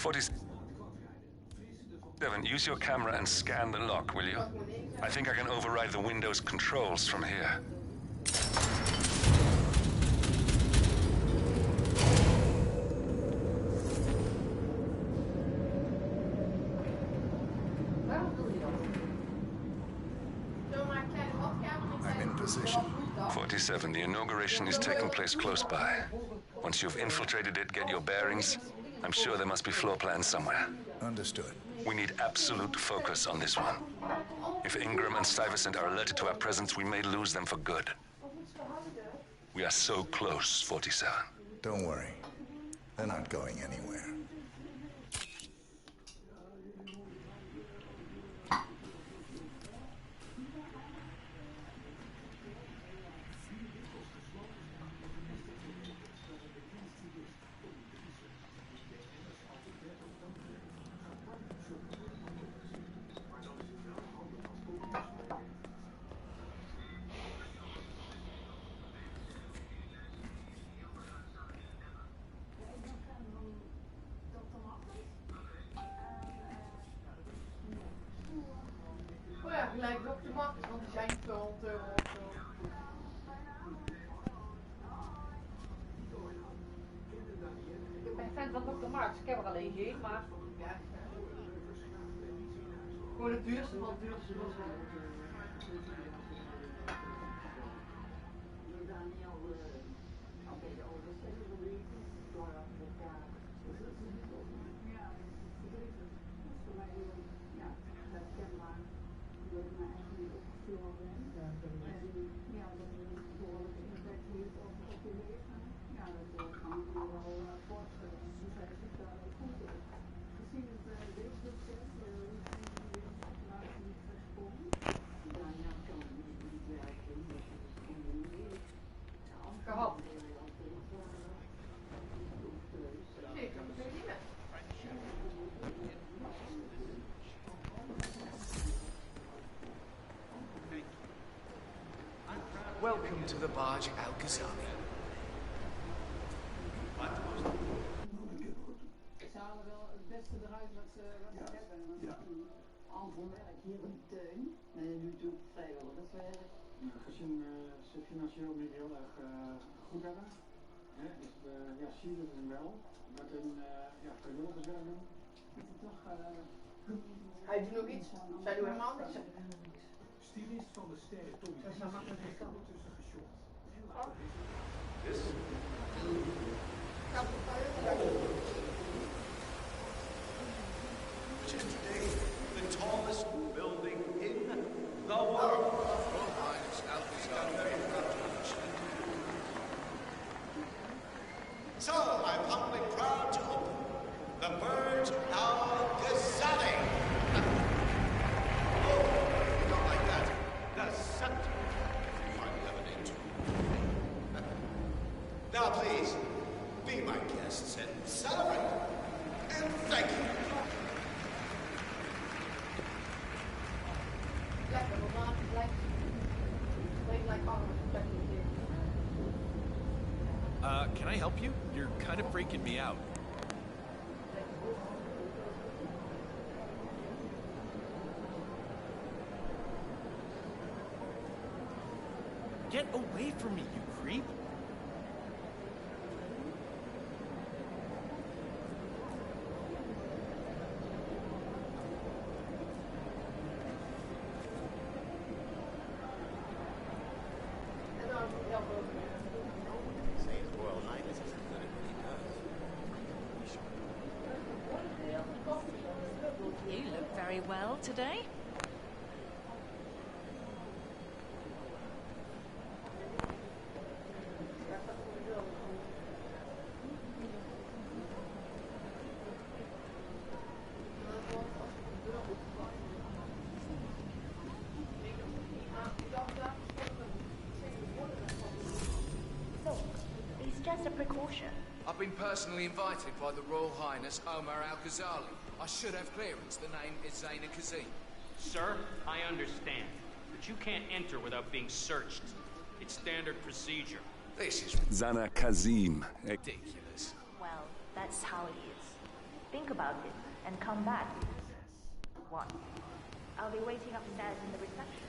47, use your camera and scan the lock, will you? I think I can override the Windows controls from here. I'm in position. 47, the inauguration is taking place close by. Once you've infiltrated it, get your bearings. I'm sure there must be floor plans somewhere. Understood. We need absolute focus on this one. If Ingram and Stuyvesant are alerted to our presence, we may lose them for good. We are so close, 47. Don't worry. They're not going anywhere. Gelijk Dr. Max, want die zijn €12 of zo. Ik ben fan van Dr. Max, ik heb er alleen geen, maar... Ja, gewoon het duurste van het duurste. Welcome to the barge Al-Ghazali. Ze halen wel het beste eruit wat ze hebben. Al voor werk hier in de tuin. En nu doe ik vrijwilligerswerk. Gezien ze financieel niet heel erg goed hebben, dus zie je het wel. Met een vrijwilligerswerk doen. Toch, hij doet nog iets. Zij doen helemaal niks. Stylist van de sterren Tommy heeft ondertussen geshopt. Which is today the tallest building in the world. So I'm humbly proud to open the Burj Al-Ghazali. Oh, not like that. The scepter. I'm lemonade too. Now please, be my guests and celebrate. And thank you. Can I help you? You're kind of freaking me out. Get away from me, you creep! You look very well today. It's just a precaution. I've been personally invited by the Royal Highness Omar Al-Ghazali. I should have clearance. The name is Zaina Kazim. Sir, I understand, but you can't enter without being searched. It's standard procedure. This is Zana Kazim. ridiculous. Well, that's how it is. Think about it and come back. What? I'll be waiting upstairs in the reception.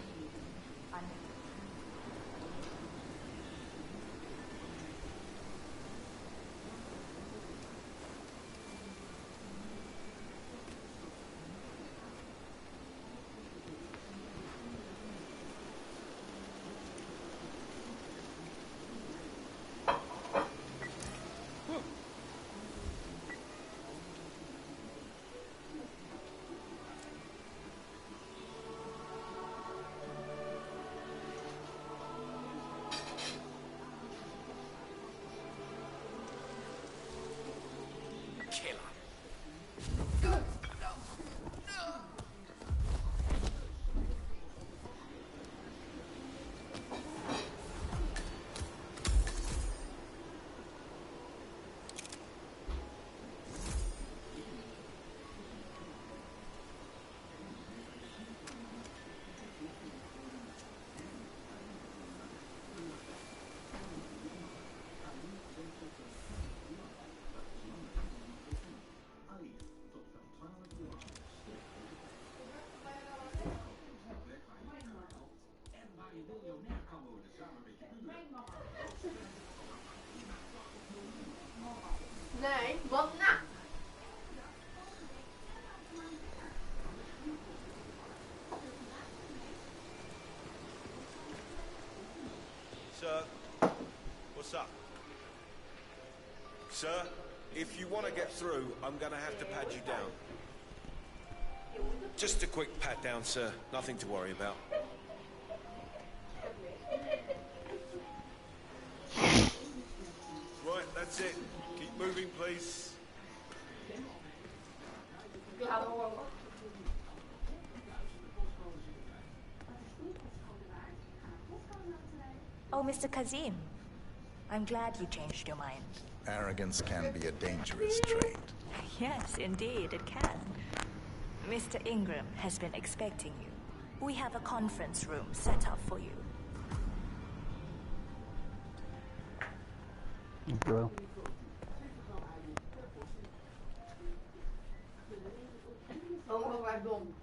Nee, want nou. Sir, what's up? Sir, if you want to get through, I'm going to have to pat you down. Just a quick pat down, sir. Nothing to worry about. Right, that's it. Keep moving, please. Oh, Mr. Kazim. I'm glad you changed your mind. Arrogance can be a dangerous trait. Yes, indeed, it can. Mr. Ingram has been expecting you. We have a conference room set up for you. Bro. Oh, waar dom.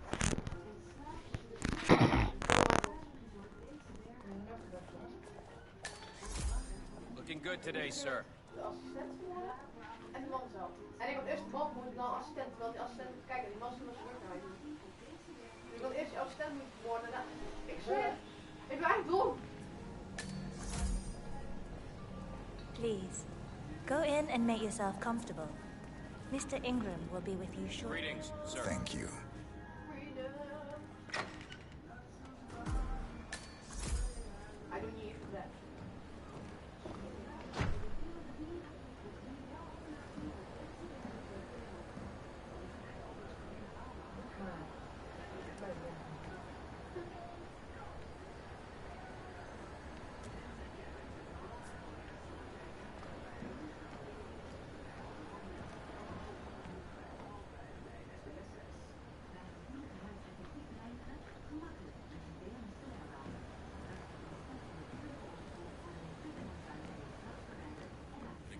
Looking good today, sir. De assistent geworden en de man zelf. En ik had eerst de man moet dan assistent, terwijl die assistent moet kijken, die man is nog werk. Ik wil eerst assistent moeten worden. Nou, ik zweer, ik ben eigenlijk dom. Please, go in and make yourself comfortable. Mr. Ingram will be with you shortly. Greetings, sir. Thank you. I don't need that.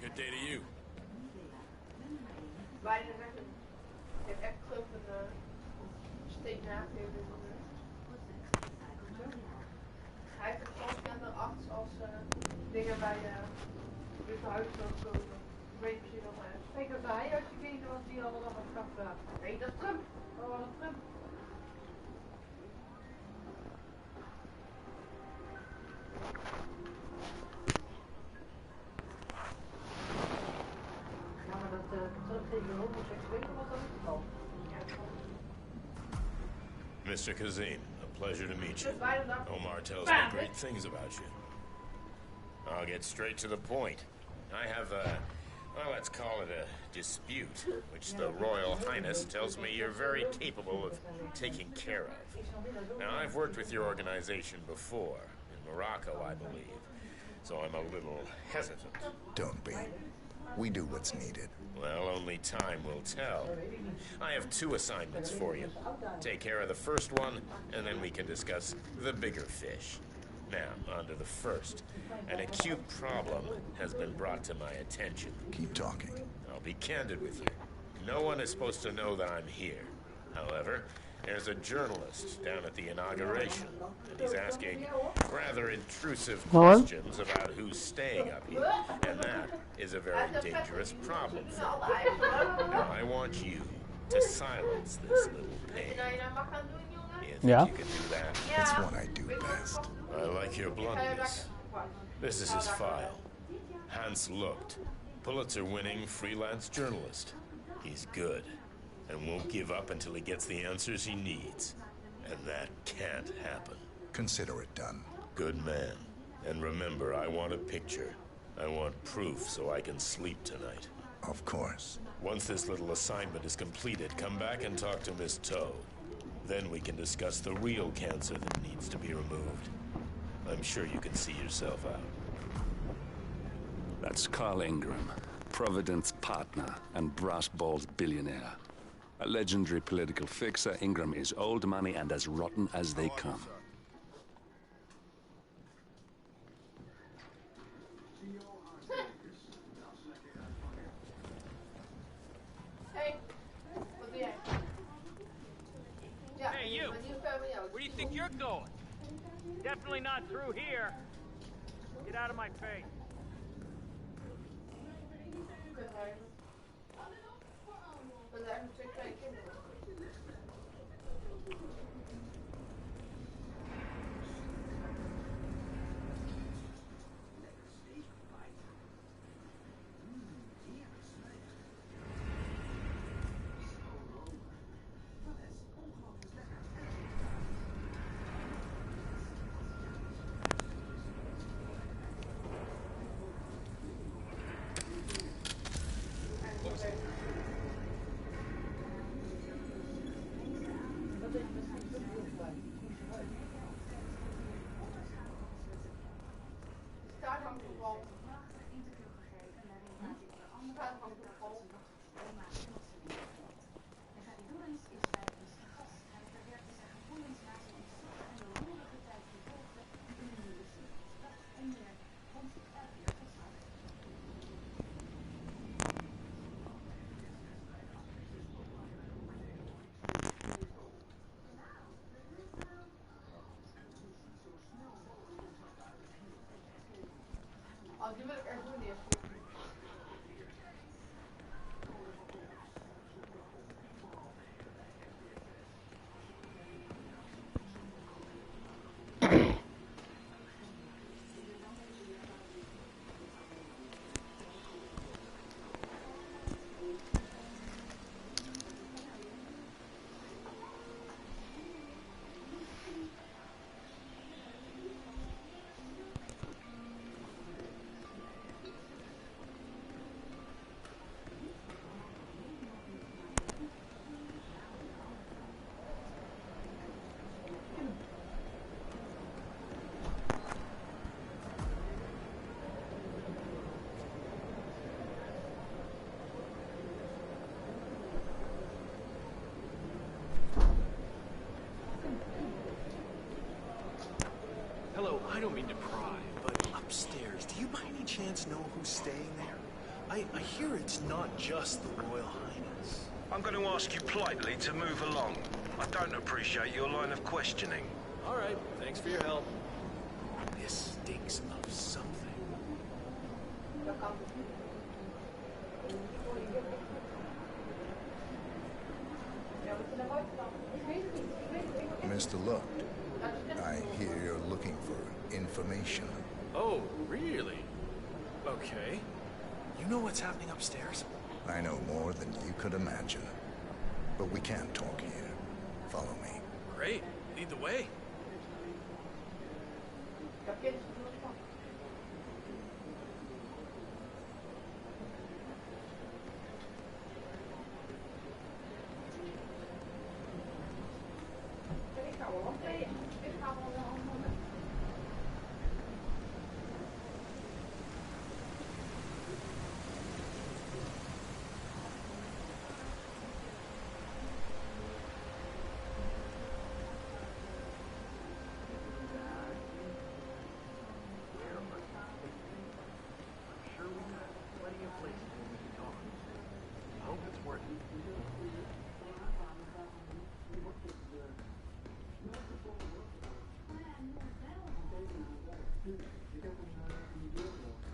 Good day to you. Bijna echt een... Je hebt echt geloof een steek nagegeven. Hij heeft het als net acht als dingen bij de huis komen. Ik weet misschien nog maar. Ik heb bij als je weet wat die allemaal nog wat vragen. Nee, dat is Trump. Oh, dat is Trump. Mr. Kazim, a pleasure to meet you. Omar tells me great things about you. I'll get straight to the point. I have well, let's call it a dispute, which the Royal Highness tells me you're very capable of taking care of. Now, I've worked with your organization before, in Morocco, I believe, so I'm a little hesitant. Don't be. We do what's needed. Well, only time will tell. I have two assignments for you. Take care of the first one, and then we can discuss the bigger fish. Now, on to the first. An acute problem has been brought to my attention. Keep talking. I'll be candid with you. No one is supposed to know that I'm here. However, there's a journalist down at the inauguration, and he's asking rather intrusive questions about who's staying up here. And that is a very dangerous problem for me. Now, I want you to silence this little pig. You think you can do that? It's what I do best. I like your bluntness. This is his file. Hans looked. Pulitzer-winning freelance journalist. He's good, and won't give up until he gets the answers he needs. And that can't happen. Consider it done. Good man. And remember, I want a picture. I want proof so I can sleep tonight. Of course. Once this little assignment is completed, come back and talk to Miss Toad. Then we can discuss the real cancer that needs to be removed. I'm sure you can see yourself out. That's Carl Ingram, Providence partner and brass balls billionaire. A legendary political fixer, Ingram is old money and as rotten as they come. Hey, you! Where do you think you're going? Definitely not through here. Get out of my face. Hello, I don't mean to pry, but upstairs, do you by any chance know who's staying there? I hear it's not just the Royal Highness. I'm going to ask you politely to move along. I don't appreciate your line of questioning. All right, thanks for your help. This stinks of something. Mr. Lucht, I hear you're looking for information. Oh, really? Okay. You know what's happening upstairs? I know more than you could imagine. But we can't talk here. Follow me. Great. Lead the way. Ik heb een deur gelopen.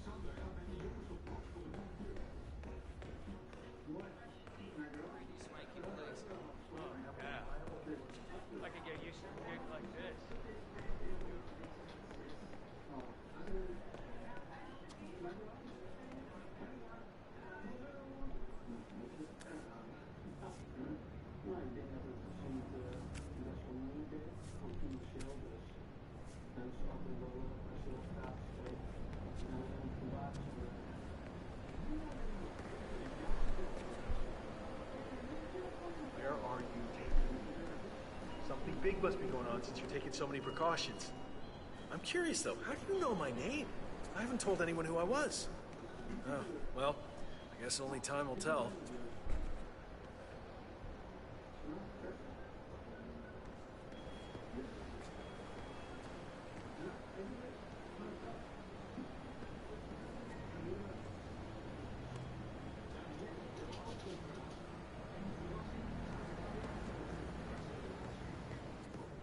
Sander, ga met die jongens op pad voor een deur. Mooi. Swanky place. Oh, yeah. I could get used to a gig like this. Nou, ik denk dat het gezien best wel moeilijk is, ook financieel, dus mensen altijd wel als je wat gratis spreekt en vandaag is Where are you taking me? Something big must be going on since you're taking so many precautions. I'm curious though, how do you know my name? I haven't told anyone who I was. Oh, well, I guess only time will tell.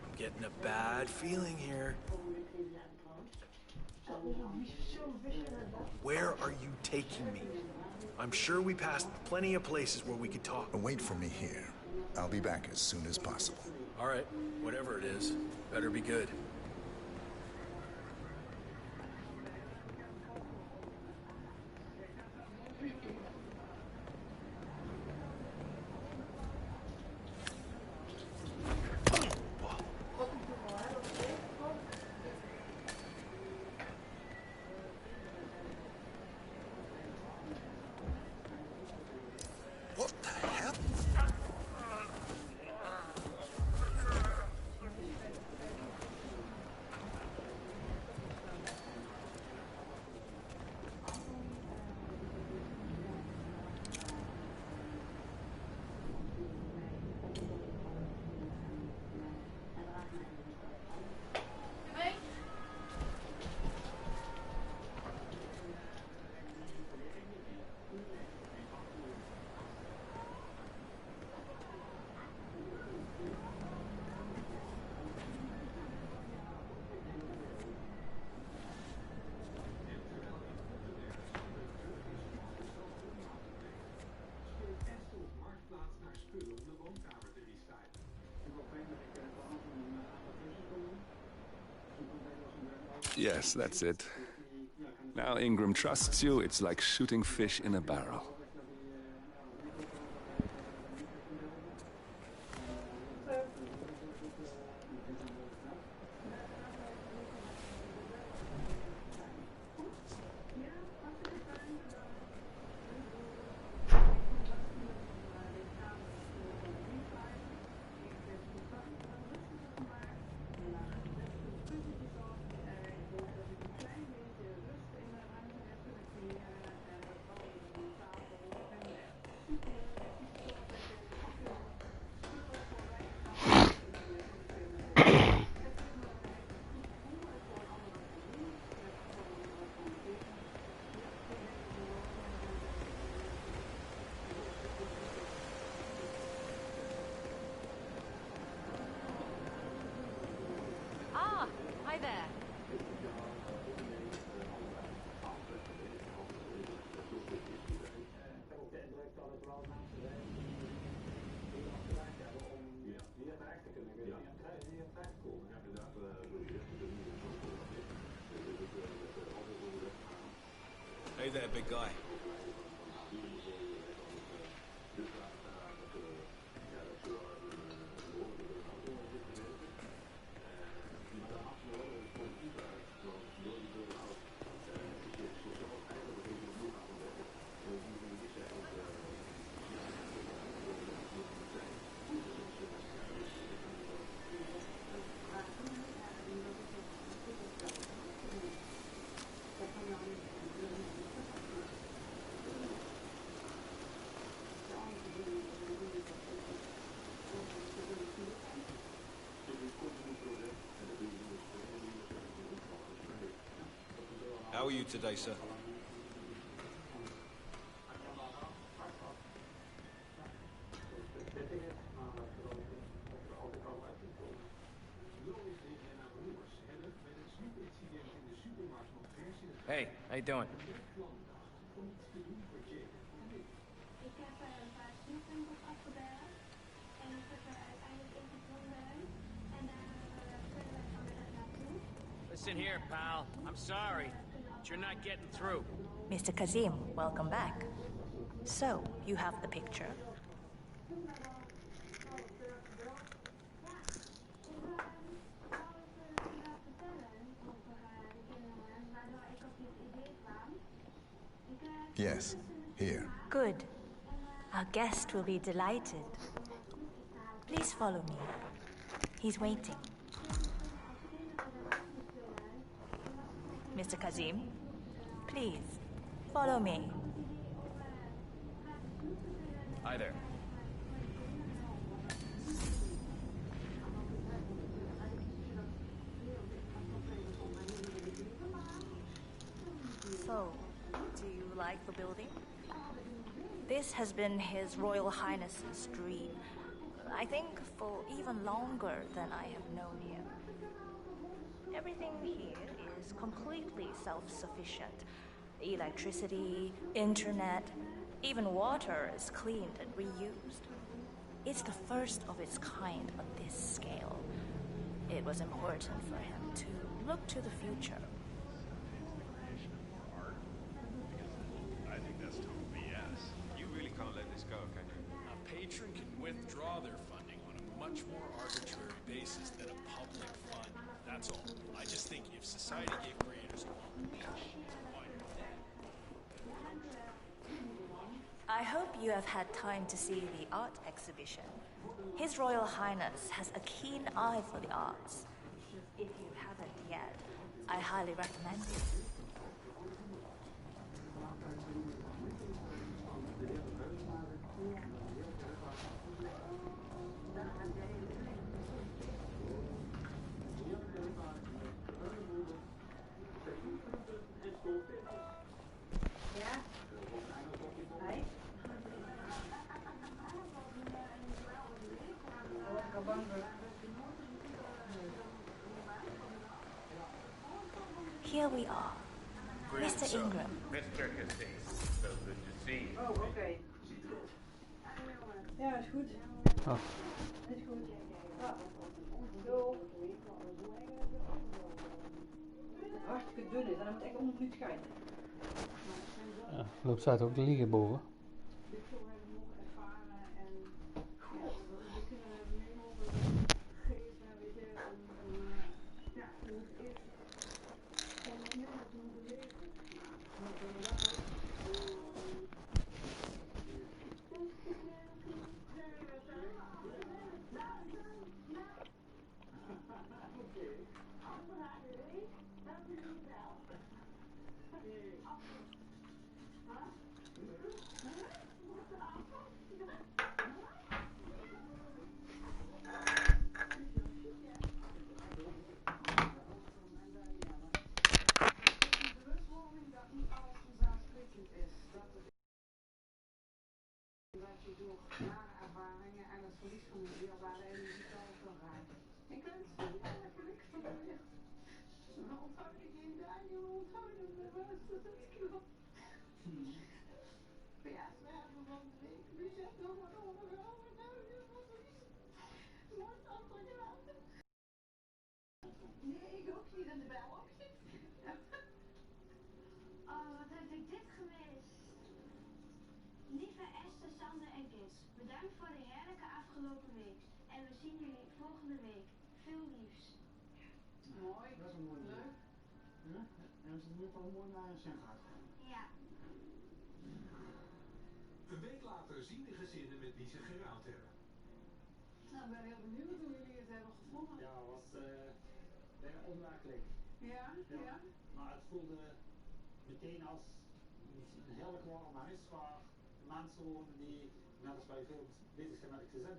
I'm getting a bad feeling here. Where are you taking me? I'm sure we passed plenty of places where we could talk. Wait for me here. I'll be back as soon as possible. All right, whatever it is, better be good. What the hell? Yes, that's it. Now Ingram trusts you, it's like shooting fish in a barrel. Ah, hi there. Hey there, big guy. How are you today, sir? Hey, how you doing? Ik heb een paar snoepwinkels afgebeld en ik heb uiteindelijk één gevonden en daar kunnen wij vanmiddag naartoe. Listen here, pal. I'm sorry, but you're not getting through. Mr. Kazim, welcome back. So, you have the picture? Yes, here. Good. Our guest will be delighted. Please follow me. He's waiting. Mr. Kazim, please, follow me. Hi there. So, do you like the building? This has been His Royal Highness's dream. I think for even longer than I have known him. Everything here is completely self-sufficient. Electricity, internet, even water is cleaned and reused. It's the first of its kind on this scale. It was important for him to look to the future. I think that's total BS. You really can't let this go, can you? A patron can withdraw their funding on a much more arbitrary basis than a public fund. That's all. I just think if society gave creators a longer leash, it's wider than. I hope you have had time to see the art exhibition. His Royal Highness has a keen eye for the arts. If you haven't yet, I highly recommend it. Here we are. Mr. Ingram. Mr. Kazim, so good to see you. Oh, oké. Ja, is goed. Oh. Is goed. Doei. Hartstikke dun is en dan moet echt om een minuut schijnen. Ja, loopt zij ook de liegen boven? Dat je door nare ervaringen en het verlies van een dierbare energie zo raakt. Ik weet het, ja, dat kan ik toch weer. We onthouden geen dagen, we onthouden de rest, dat is klopt. Ja, we hebben van de week budget nog wat overgehouden, nou, dat was niet mooi afgelaten. Nee, ik ook niet, en de bel ook niet. Oh, wat heb ik dit gemist. Lieve Esther, Sander en Gis, bedankt voor de heerlijke afgelopen week. En we zien jullie volgende week. Veel liefs. Mooi, dat is een mooi leuk. Ja? En ze het al mooi naar een zin gaat. Ja. Een week later zien de gezinnen met wie ze geruild hebben. Nou, ik ben heel benieuwd hoe jullie het hebben gevonden. Ja, het was onwerkelijk. Ja, ja, ja. Maar het voelde meteen als een heerlijk warm huis waar mensen wonen die, net als wij veel bezig zijn met het gezin.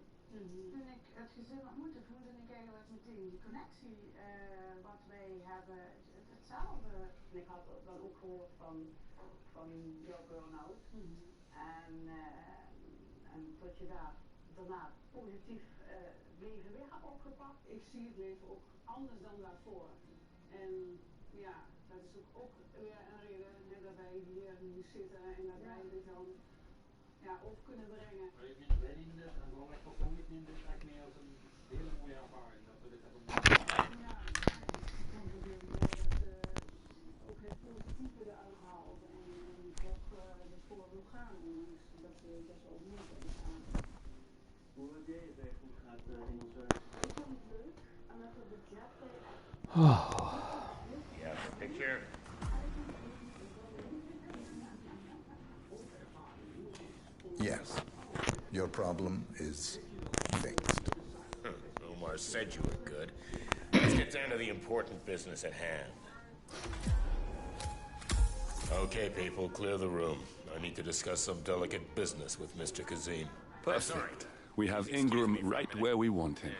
Toen ik het gezin ontmoette, voelde ik eigenlijk meteen die connectie wat wij hebben, hetzelfde. En ik had dan ook gehoord van jouw burn-out. En dat je daarna positief leven weer hebt opgepakt. Ik zie het leven ook anders dan daarvoor. En ja, Dat is ook weer een reden net dat wij hier nu zitten en dat wij dit dan op kunnen brengen. Maar ik vind wedding en rollen voor commitment is eigenlijk meer als een hele mooie ervaring dat we dit hebben meegemaakt. Ja, ik kan natuurlijk dat ook het positieve eruit haalt en toch ervoor wil gaan. Dus dat is ook niet aan. Hoe heb jij het echt goed gaat in ons werk? Ik vond het leuk en dat we de jet You have a picture? Yes. Your problem is fixed. Omar said you were good. Let's get down to the important business at hand. Okay, people, clear the room. I need to discuss some delicate business with Mr. Kazim. Perfect. We have Ingram right where we want him.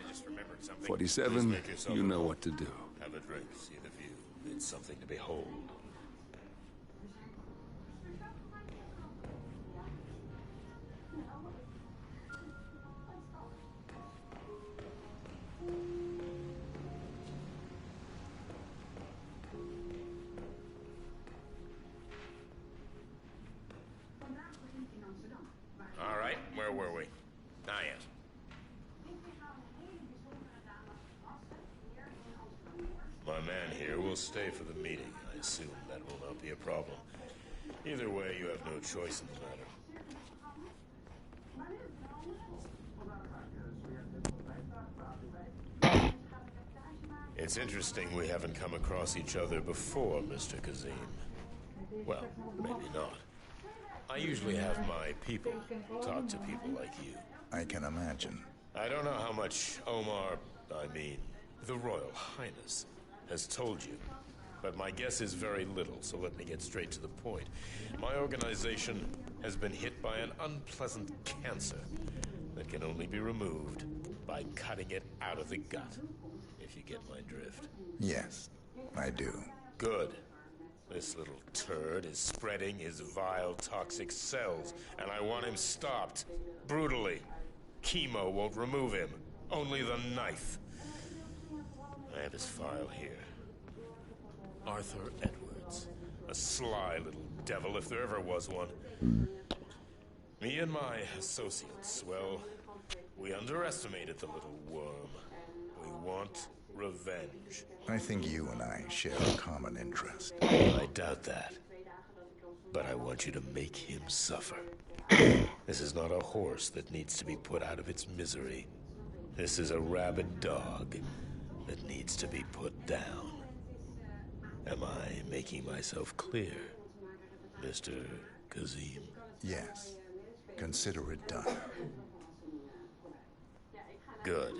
47, you know what to do. Have a drink, see the view. It's something to behold. All right, where were we? Ah, yes. My man here will stay for the meeting. I assume that will not be a problem. Either way, you have no choice in the matter. It's interesting we haven't come across each other before, Mr. Kazim. Well, maybe not. I usually have my people talk to people like you. I can imagine. I don't know how much Omar, the Royal Highness, has told you. But my guess is very little, so let me get straight to the point. My organization has been hit by an unpleasant cancer that can only be removed by cutting it out of the gut, if you get my drift. Yes, I do. Good. This little turd is spreading his vile, toxic cells, and I want him stopped. Brutally. Chemo won't remove him. Only the knife. I have his file here. Arthur Edwards. A sly little devil, if there ever was one. Me and my associates, well, we underestimated the little worm. We want revenge. I think you and I share a common interest. I doubt that. But I want you to make him suffer. This is not a horse that needs to be put out of its misery. This is a rabid dog that needs to be put down. Am I making myself clear, Mr. Kazim? Yes. Consider it done. Good.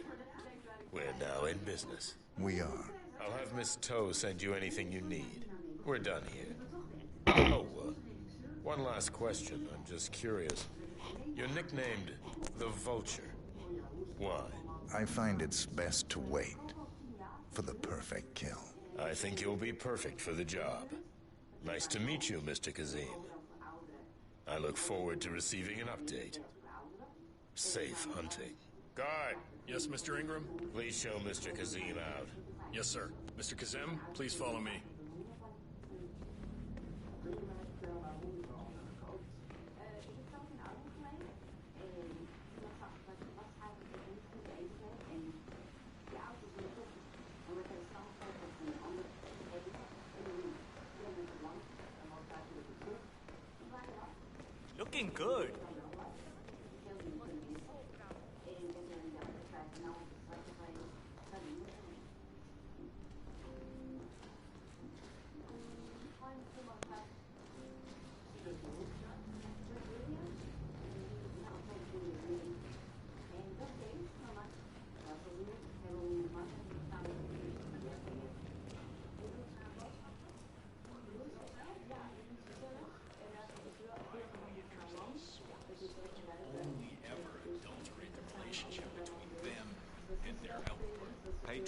We're now in business. We are. I'll have Miss Toe send you anything you need. We're done here. Oh, one last question. I'm just curious. You're nicknamed the Vulture. Why? I find it's best to wait for the perfect kill. I think you'll be perfect for the job. Nice to meet you, Mr. Kazim. I look forward to receiving an update. Safe hunting. Guard! Yes, Mr. Ingram? Please show Mr. Kazim out. Yes, sir. Mr. Kazim, please follow me. Looking good.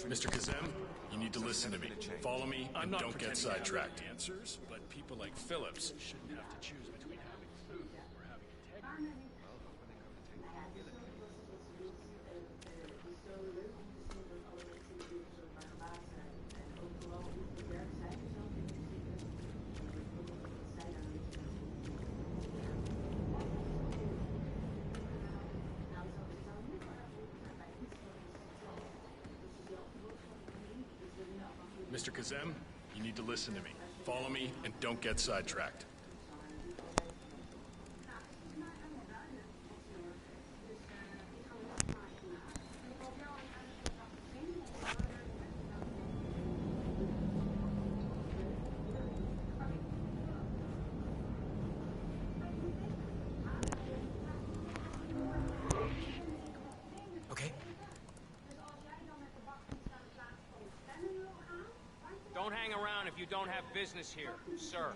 Mr. Kazim, you need to listen to me. Follow me and don't get sidetracked. Answers, but people like Phillips shouldn't have to choose between having food or having integrity. Mr. Kazem, you need to listen to me. Follow me and don't get sidetracked. Okay. Don't hang around if you don't have business here, sir.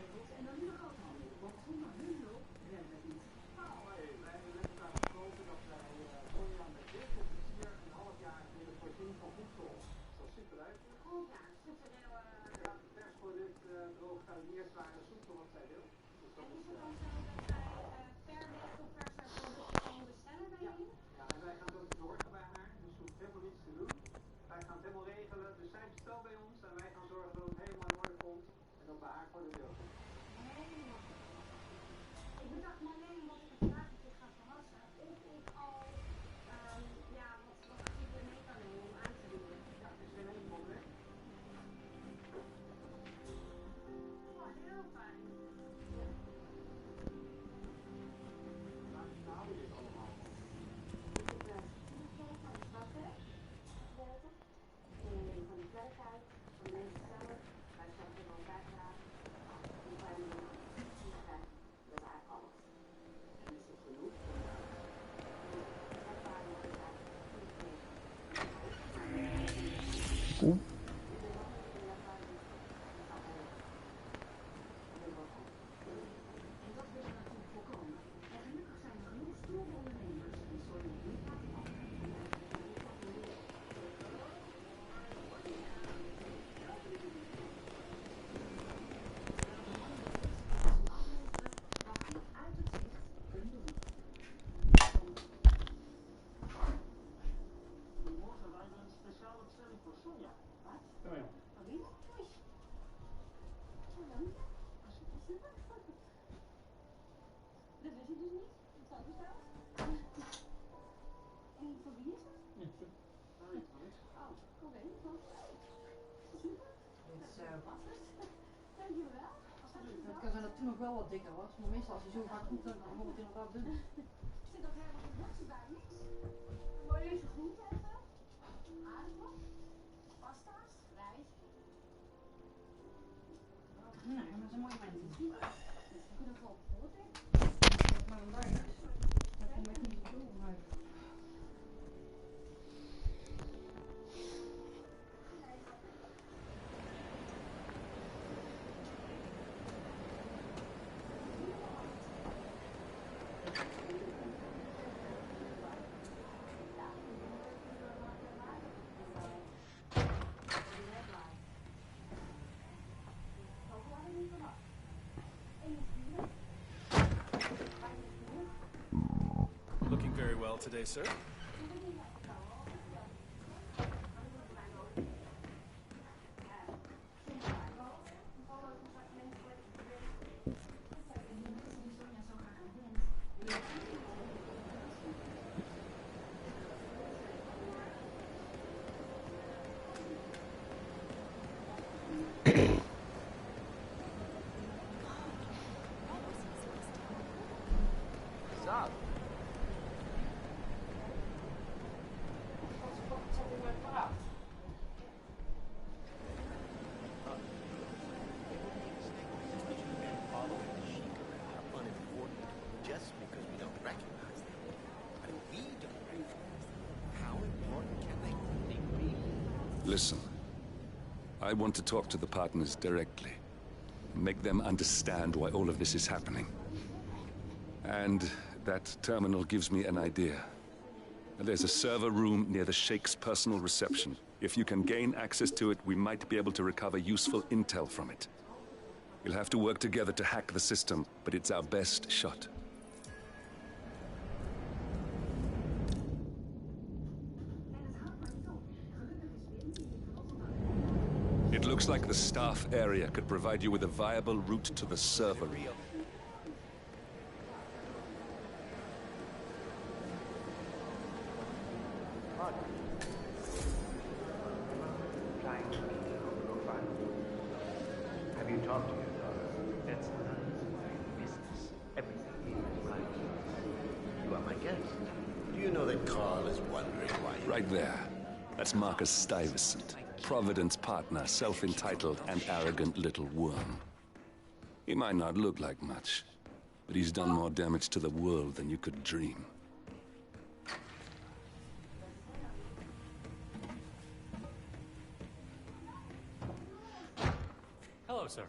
Het kan zijn dat toen nog wel wat dikker was, maar meestal als je zo vaak komt, dan wordt het inderdaad dun. Ik zit ook helemaal geen worst bij, niks. Mooie leuke groenten en zo. Aardappelen, pasta's, rijst. Nee, maar dat zijn mooie mensen. We kunnen gewoon brood eten. Maar dan daar is. Dat komt echt niet zo uit. Looking very well today, sir. Stop. Just because we don't recognize them. I mean, we don't recognize them. How important can they really be? Listen, I want to talk to the partners directly. Make them understand why all of this is happening. And that terminal gives me an idea. There's a server room near the Sheikh's personal reception. If you can gain access to it, we might be able to recover useful intel from it. We'll have to work together to hack the system, but it's our best shot. It looks like the staff area could provide you with a viable route to the server room. talk to your daughter. That's none of my business. Everything is right. You are my guest. Do you know that Carl is wondering why you... Right there. That's Marcus Stuyvesant, Providence partner, self-entitled and arrogant little worm. He might not look like much, but he's done more damage to the world than you could dream. Hello, sir.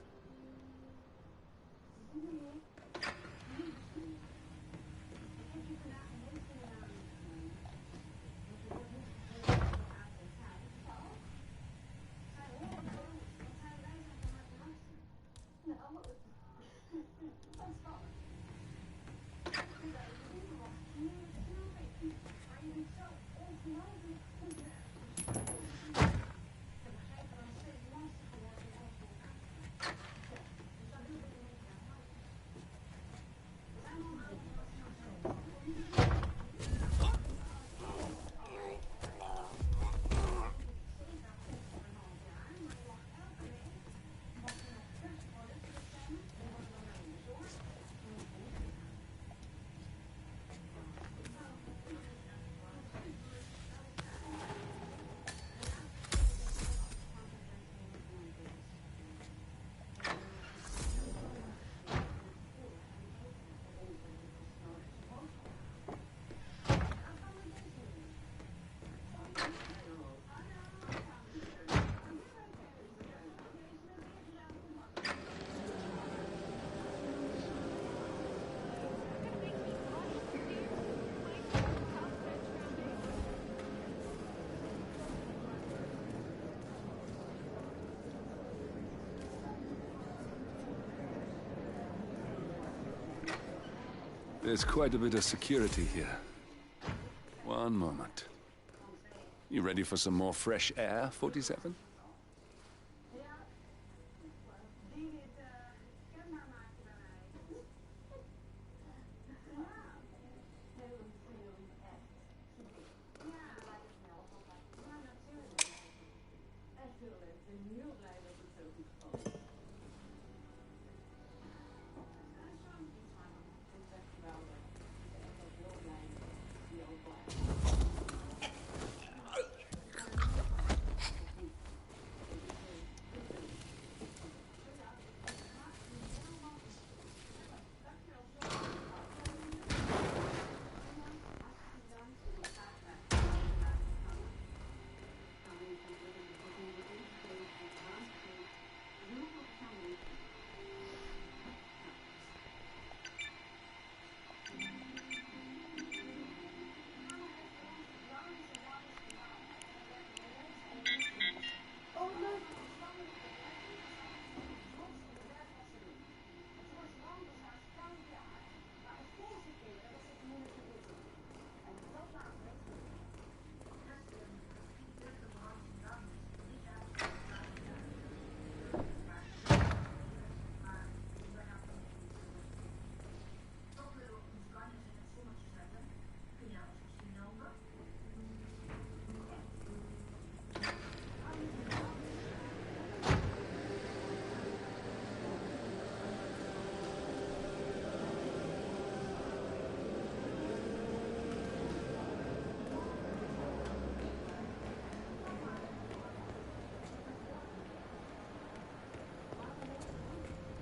There's quite a bit of security here. One moment. You ready for some more fresh air, 47?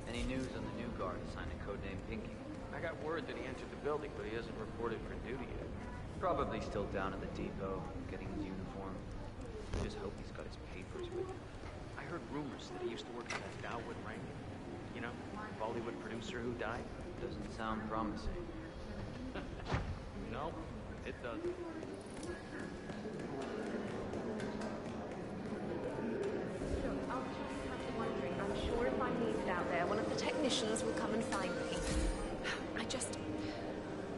Any news on the new guard assigned to codename Pinky? I got word that he entered the building, but he hasn't reported for duty yet. Probably still down at the depot, getting his uniform. Just hope he's got his papers with him. I heard rumors that he used to work for that Dalwood rank. You know, Bollywood producer who died. Doesn't sound promising. No, it doesn't. I'm sure if I'm needed out there, one of the technicians will come and find me.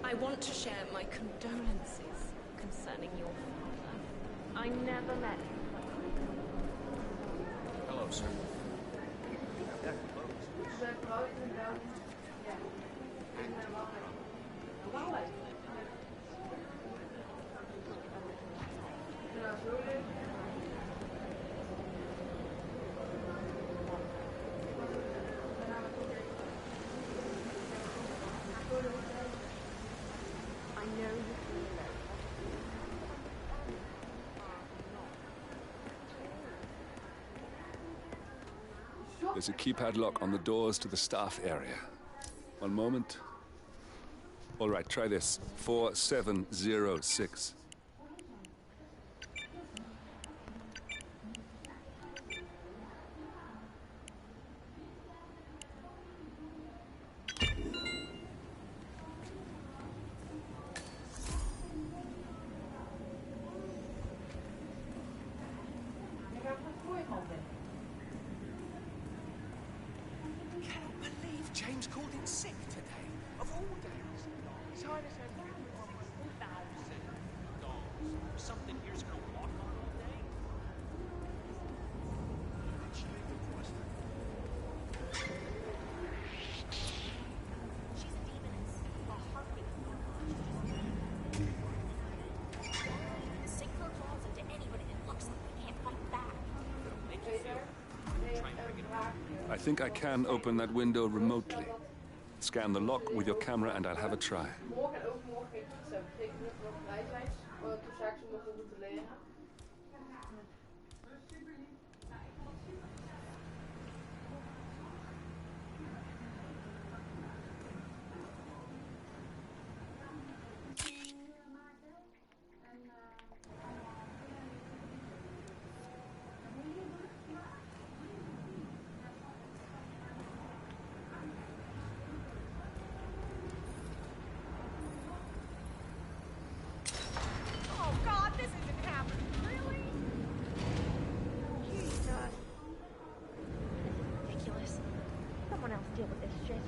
I want to share my condolences concerning your father. I never met him. Hello, sir. There's a keypad lock on the doors to the staff area. One moment. All right, try this. 4706. James called in sick today, of all days. His Highness had $1,000. Something here's gonna walk on all day. She's a demoness, a harpy. Sink her claws into anybody that looks like they can't fight back. I think I can open that window remotely. Scan the lock with your camera and I'll have a try. Morgen en overmorgen geen pizza. Betekent dat we nog vrij zijn. Toen zaken ze nog moeten leren. Deal with this shit.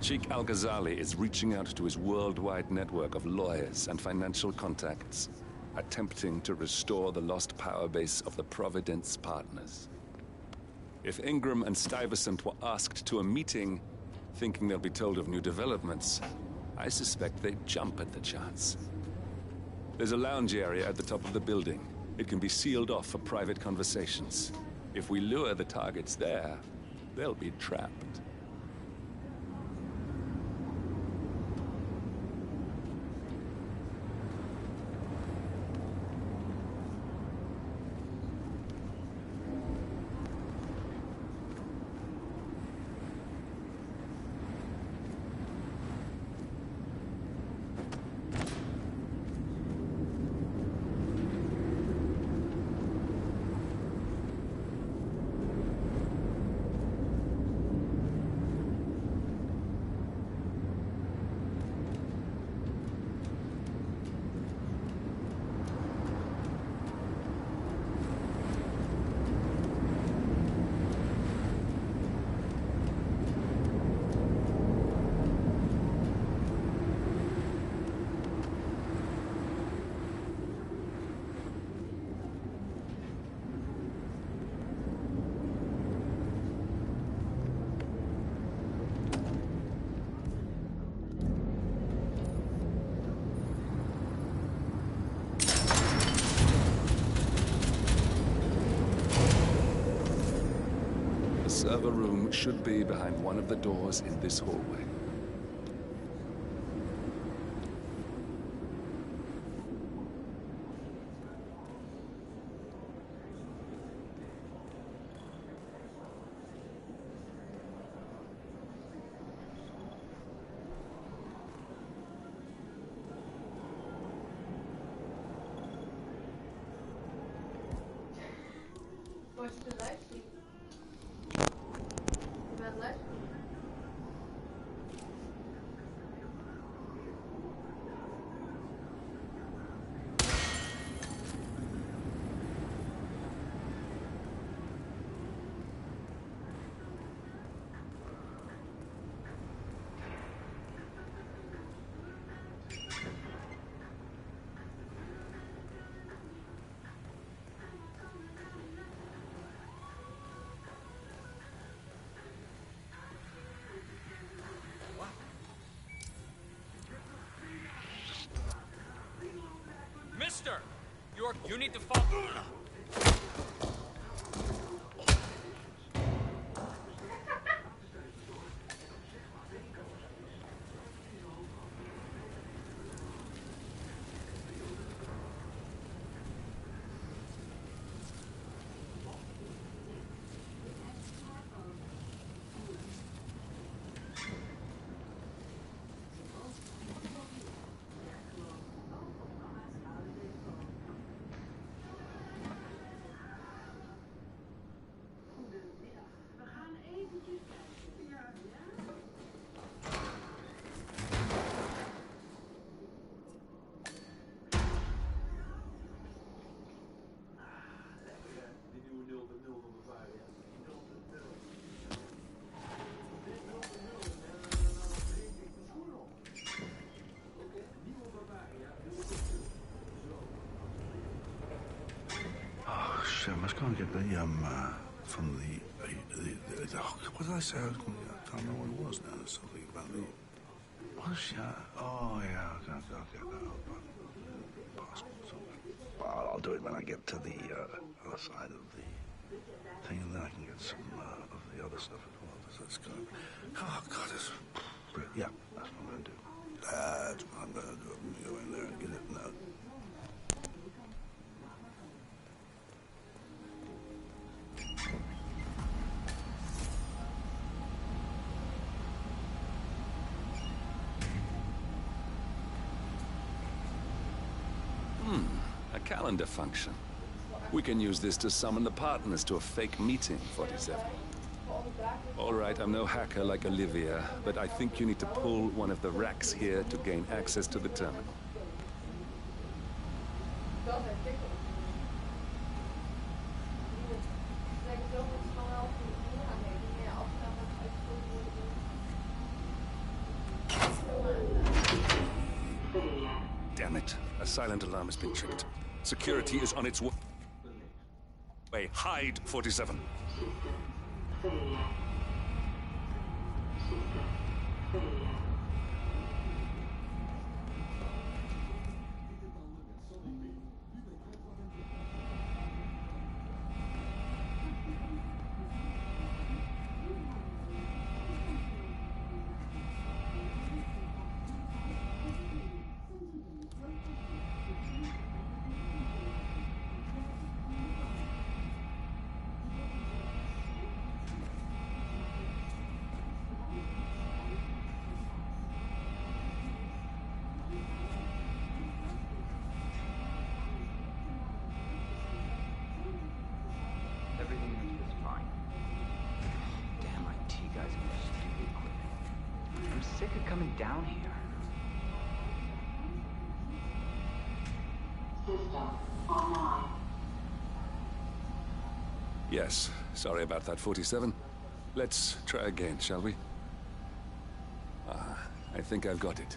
Sheikh Al-Ghazali is reaching out to his worldwide network of lawyers and financial contacts, attempting to restore the lost power base of the Providence partners. If Ingram and Stuyvesant were asked to a meeting, thinking they'll be told of new developments, I suspect they'd jump at the chance. There's a lounge area at the top of the building. It can be sealed off for private conversations. If we lure the targets there, they'll be trapped. The server room should be behind one of the doors in this hallway. Was je de lijst zien? Je bent les? faster! You need to follow. I must go and get the, from the what did I say? I can't remember what it was now. There's something about the, oh yeah, I'll get that. Passport. I'll do it when I get to the other side of the thing, and then I can get some of the other stuff as well. Let's go. Oh, God, yeah, that's what I'm going to do. That's what I'm going to do. I'm going to go in there and get it now. A calendar function. We can use this to summon the partners to a fake meeting, 47. All right, I'm no hacker like Olivia, but I think you need to pull one of the racks here to gain access to the terminal. Damn it. A silent alarm has been tripped. Security is on its way. Hide, 47. Sick of coming down here. System online. Yes, sorry about that, 47. Let's try again, shall we? I think I've got it.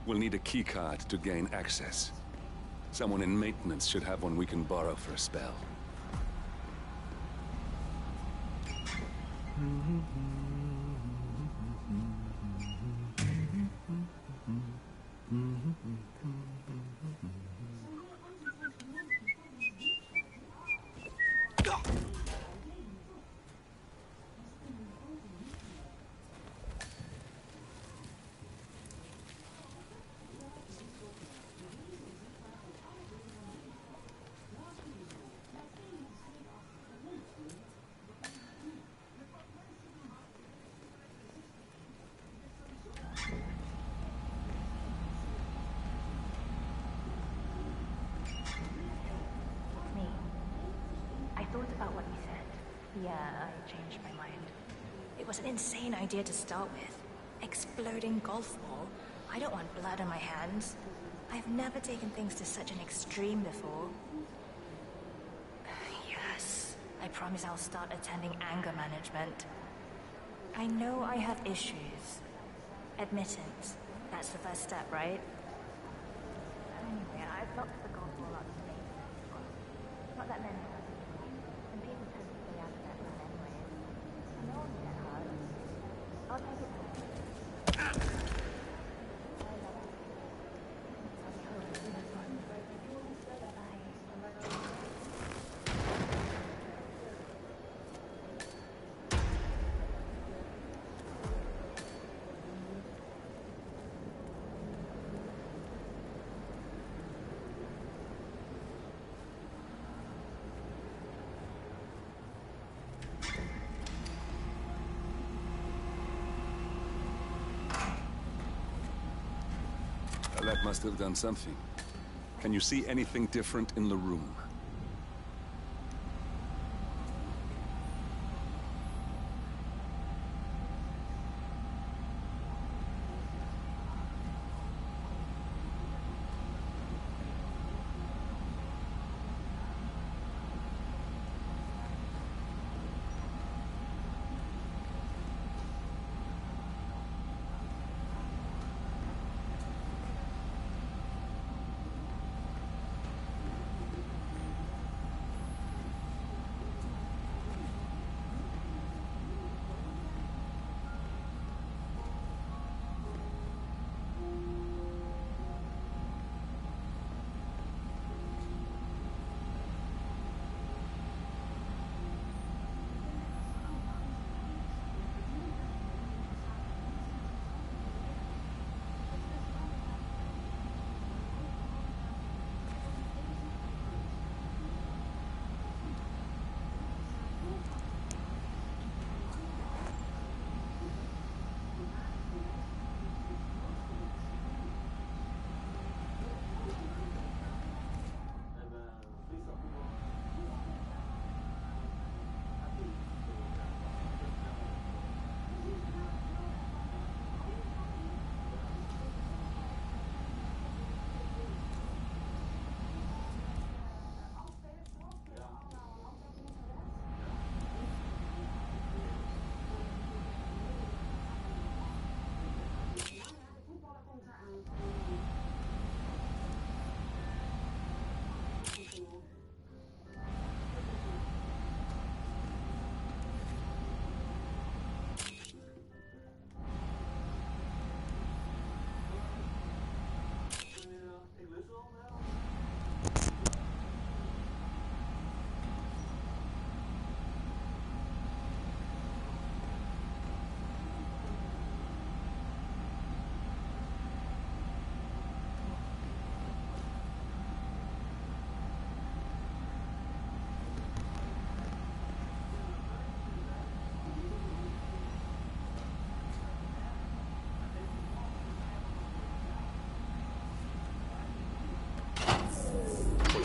We'll need a keycard to gain access. Someone in maintenance should have one we can borrow for a spell. Yeah, I changed my mind. It was an insane idea to start with. Exploding golf ball. I don't want blood on my hands. I've never taken things to such an extreme before. Yes, I promise I'll start attending anger management. I know I have issues. Admittance. That's the first step, right? Anyway, I've knocked the golf ball up to me. Not that many. And people tend to stay out of that room anyways. No one will get hurt. I'll take it back. I love it. I'll be home as soon as possible. That must have done something. Can you see anything different in the room?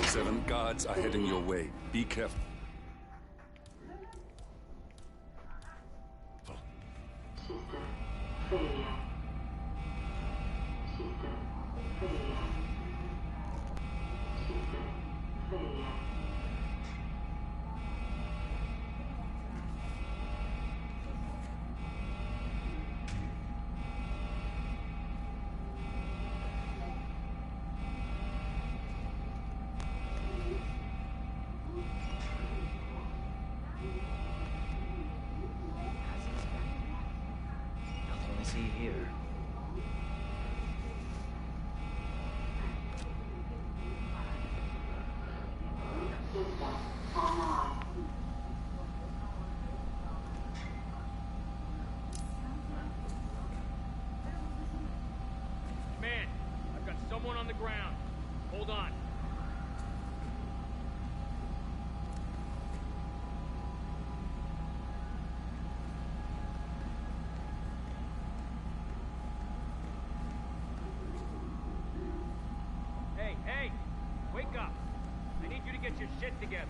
Seven guards are heading your way. Be careful. Nothing to see here. Command, I've got someone on the ground. Hold on. Hey, wake up. I need you to get your shit together.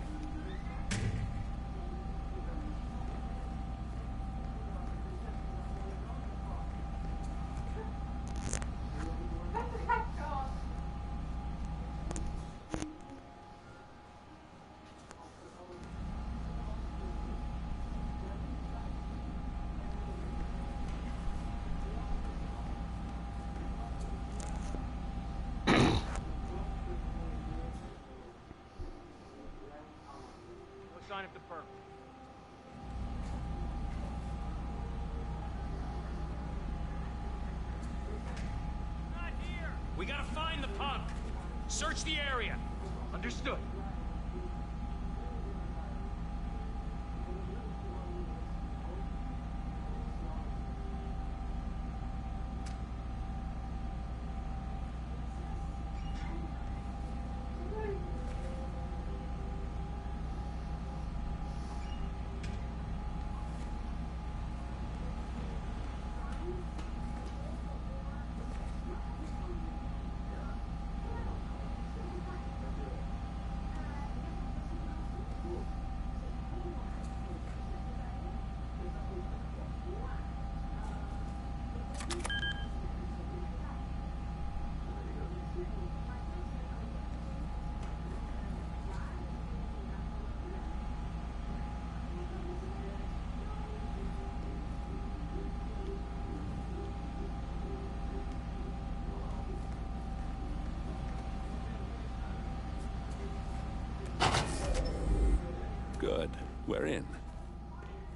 Sign of the perp. Not here. We gotta find the punk. Search the area. Understood. Good. We're in.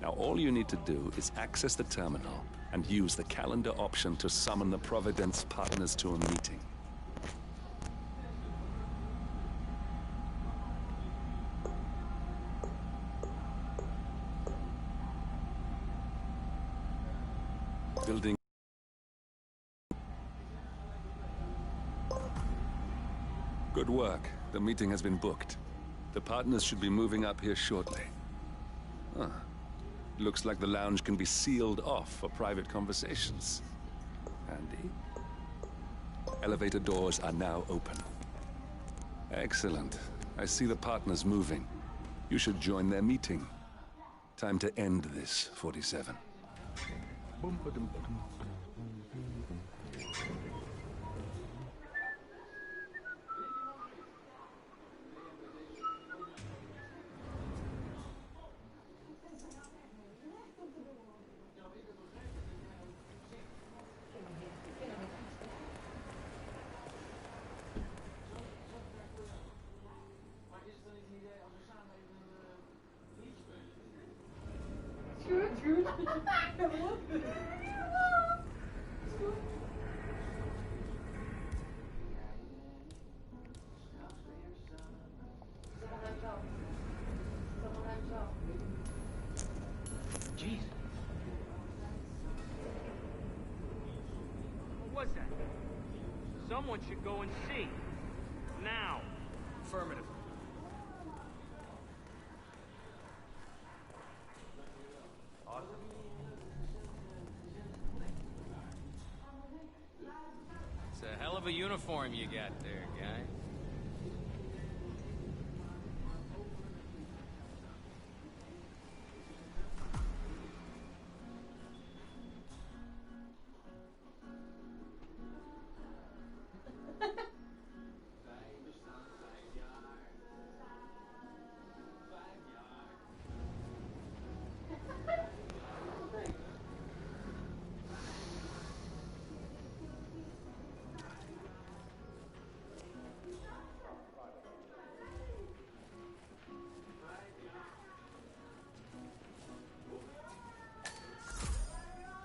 Now all you need to do is access the terminal and use the calendar option to summon the Providence partners to a meeting. Building. Good work. The meeting has been booked. The partners should be moving up here shortly. Huh. Looks like the lounge can be sealed off for private conversations. Handy. Elevator doors are now open. Excellent. I see the partners moving. You should join their meeting. Time to end this, 47. Jeez. What was that? Someone should go and see. Now. Affirmative. It's a hell of a uniform you got there, guy.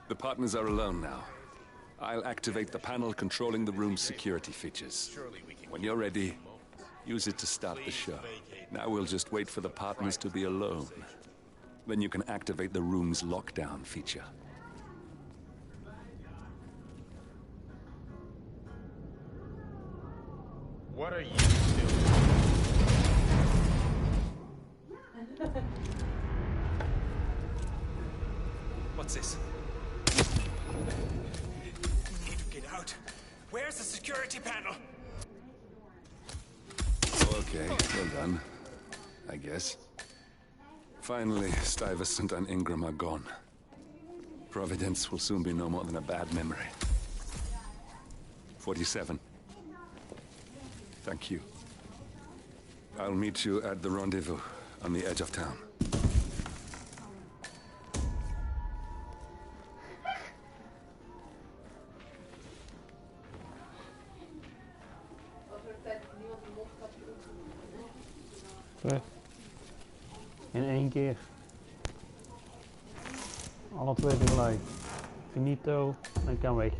The partners are alone now. I'll activate the panel controlling the room's security features. When you're ready, use it to start the show. Now we'll just wait for the partners to be alone. Then you can activate the room's lockdown feature. What are you doing? What's this? We need to get out. Where's the security panel? Okay, well done. I guess. Finally, Stuyvesant and Ingram are gone. Providence will soon be no more than a bad memory. 47. Thank you. I'll meet you at the rendezvous on the edge of town. In één keer. Alle twee tegelijk. Finito en kan weg.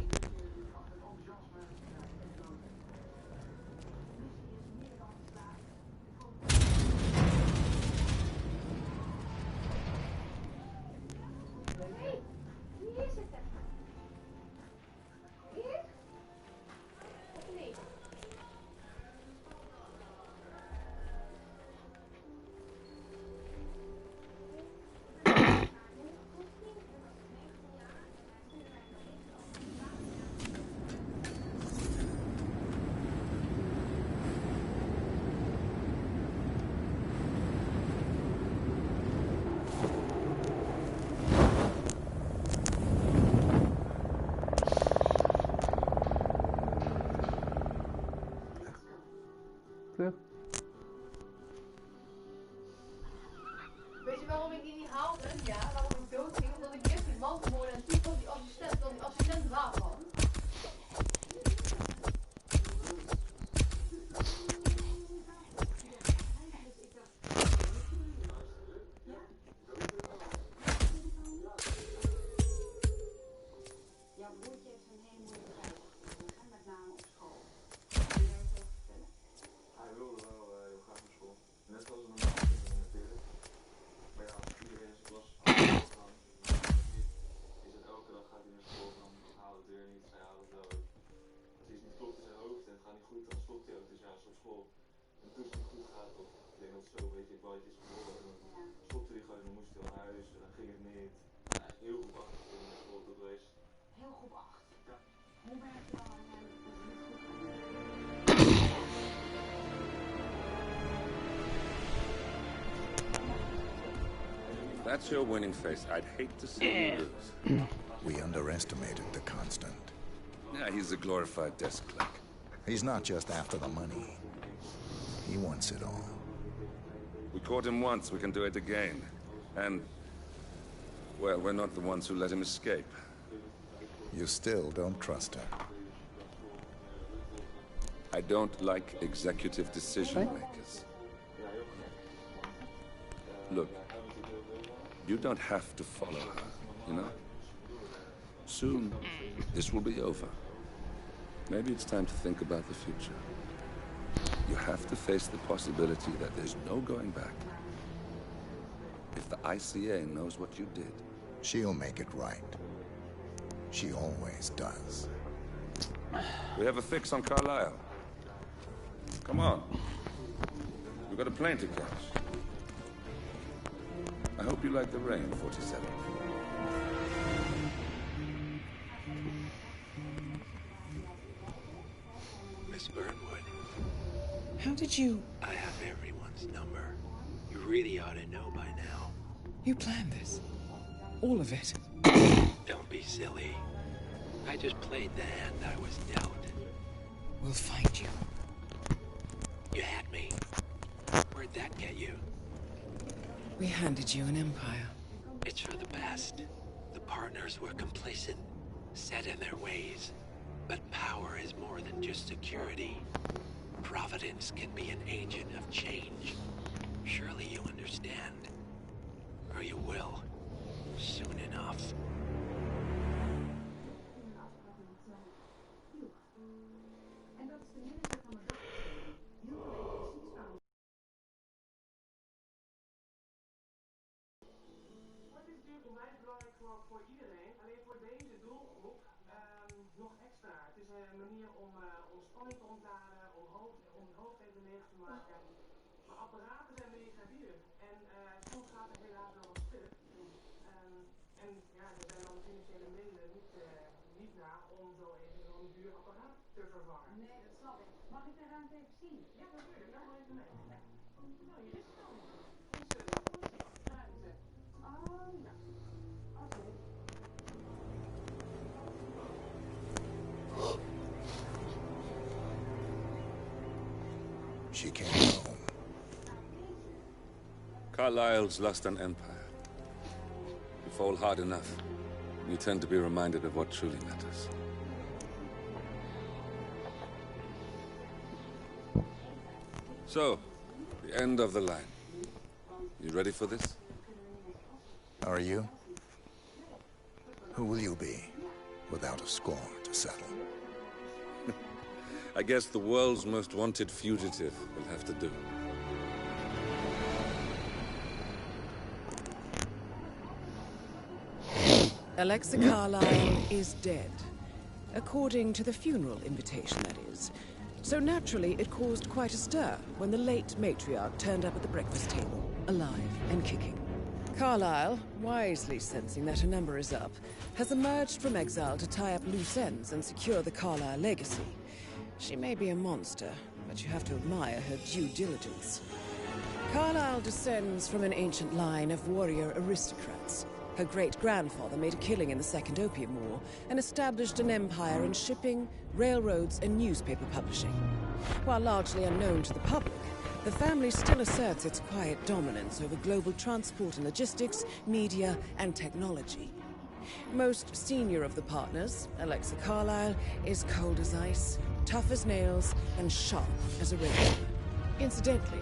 Weet je waarom ik die niet haalde? Ja, waarom ik dood ging? Omdat ik eerst die man vermoordde en toen was die assistent wapen had. zo, weet je, het is geworden. Stopte die gewoon, dan moest hij al huis, en dan ging het niet. Heel goed achtergrond met foto geweest. Heel groep 8. Ja. Hoe werkt het dan aan hem? If that's your winning face, I'd hate to see you lose. We underestimated the Constant. Yeah, he's a glorified desk clerk. He's not just after the money. He wants it all. We caught him once, we can do it again. And, well, we're not the ones who let him escape. You still don't trust her. I don't like executive decision makers. Look, you don't have to follow her, you know? Soon, this will be over. Maybe it's time to think about the future. You have to face the possibility that there's no going back. If the ICA knows what you did, she'll make it right. She always does. We have a fix on Carlisle. Come on. We've got a plane to catch. I hope you like the rain, 47. Miss Burnwood. How did you... I have everyone's number. You really ought to know by now. You planned this? All of it? Don't be silly. I just played the hand I was dealt. We'll find you. You had me. Where'd that get you? We handed you an empire. It's for the best. The partners were complacent, set in their ways. But power is more than just security. Providence can be an agent of change. Surely you understand. Or you will. Soon enough. Voor iedereen, alleen voor deze doelgroep nog extra. Het is een manier om spanning te ontladen, om het hoofd even leeg te maken. Maar apparaten zijn mega duur en soms gaat er helaas wel wat stuk. En ja, er zijn dan financiële middelen niet naar om zo even zo'n duur apparaat te vervangen. Nee, dat snap ik. Mag ik de ruimte even zien? Ja, natuurlijk. Laat maar even mee. Nou, hier is het dan. Ruimte. Oh, ja. Oké. She came home. Carlisle's lost an empire. You fall hard enough, you tend to be reminded of what truly matters. So, the end of the line. You ready for this? Are you? Who will you be, without a score to settle? I guess the world's most wanted fugitive will have to do. Alexa Carlisle is dead. According to the funeral invitation, that is. So naturally, it caused quite a stir when the late matriarch turned up at the breakfast table, alive and kicking. Carlisle, wisely sensing that her number is up, has emerged from exile to tie up loose ends and secure the Carlisle legacy. She may be a monster, but you have to admire her due diligence. Carlisle descends from an ancient line of warrior aristocrats. Her great-grandfather made a killing in the Second Opium War and established an empire in shipping, railroads, and newspaper publishing. While largely unknown to the public, the family still asserts its quiet dominance over global transport and logistics, media, and technology. Most senior of the partners, Alexa Carlisle, is cold as ice, tough as nails, and sharp as a razor. Incidentally,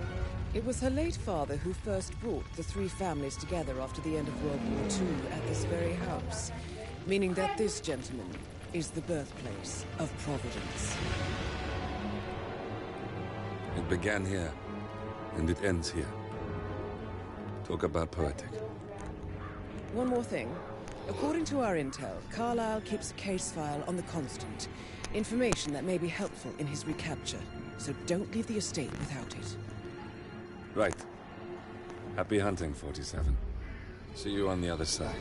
it was her late father who first brought the three families together after the end of World War II at this very house, meaning that this gentleman is the birthplace of Providence. It began here, and it ends here. Talk about poetic. One more thing. According to our intel, Carlisle keeps a case file on the Constant. Information that may be helpful in his recapture. So don't leave the estate without it. Right. Happy hunting, 47. See you on the other side.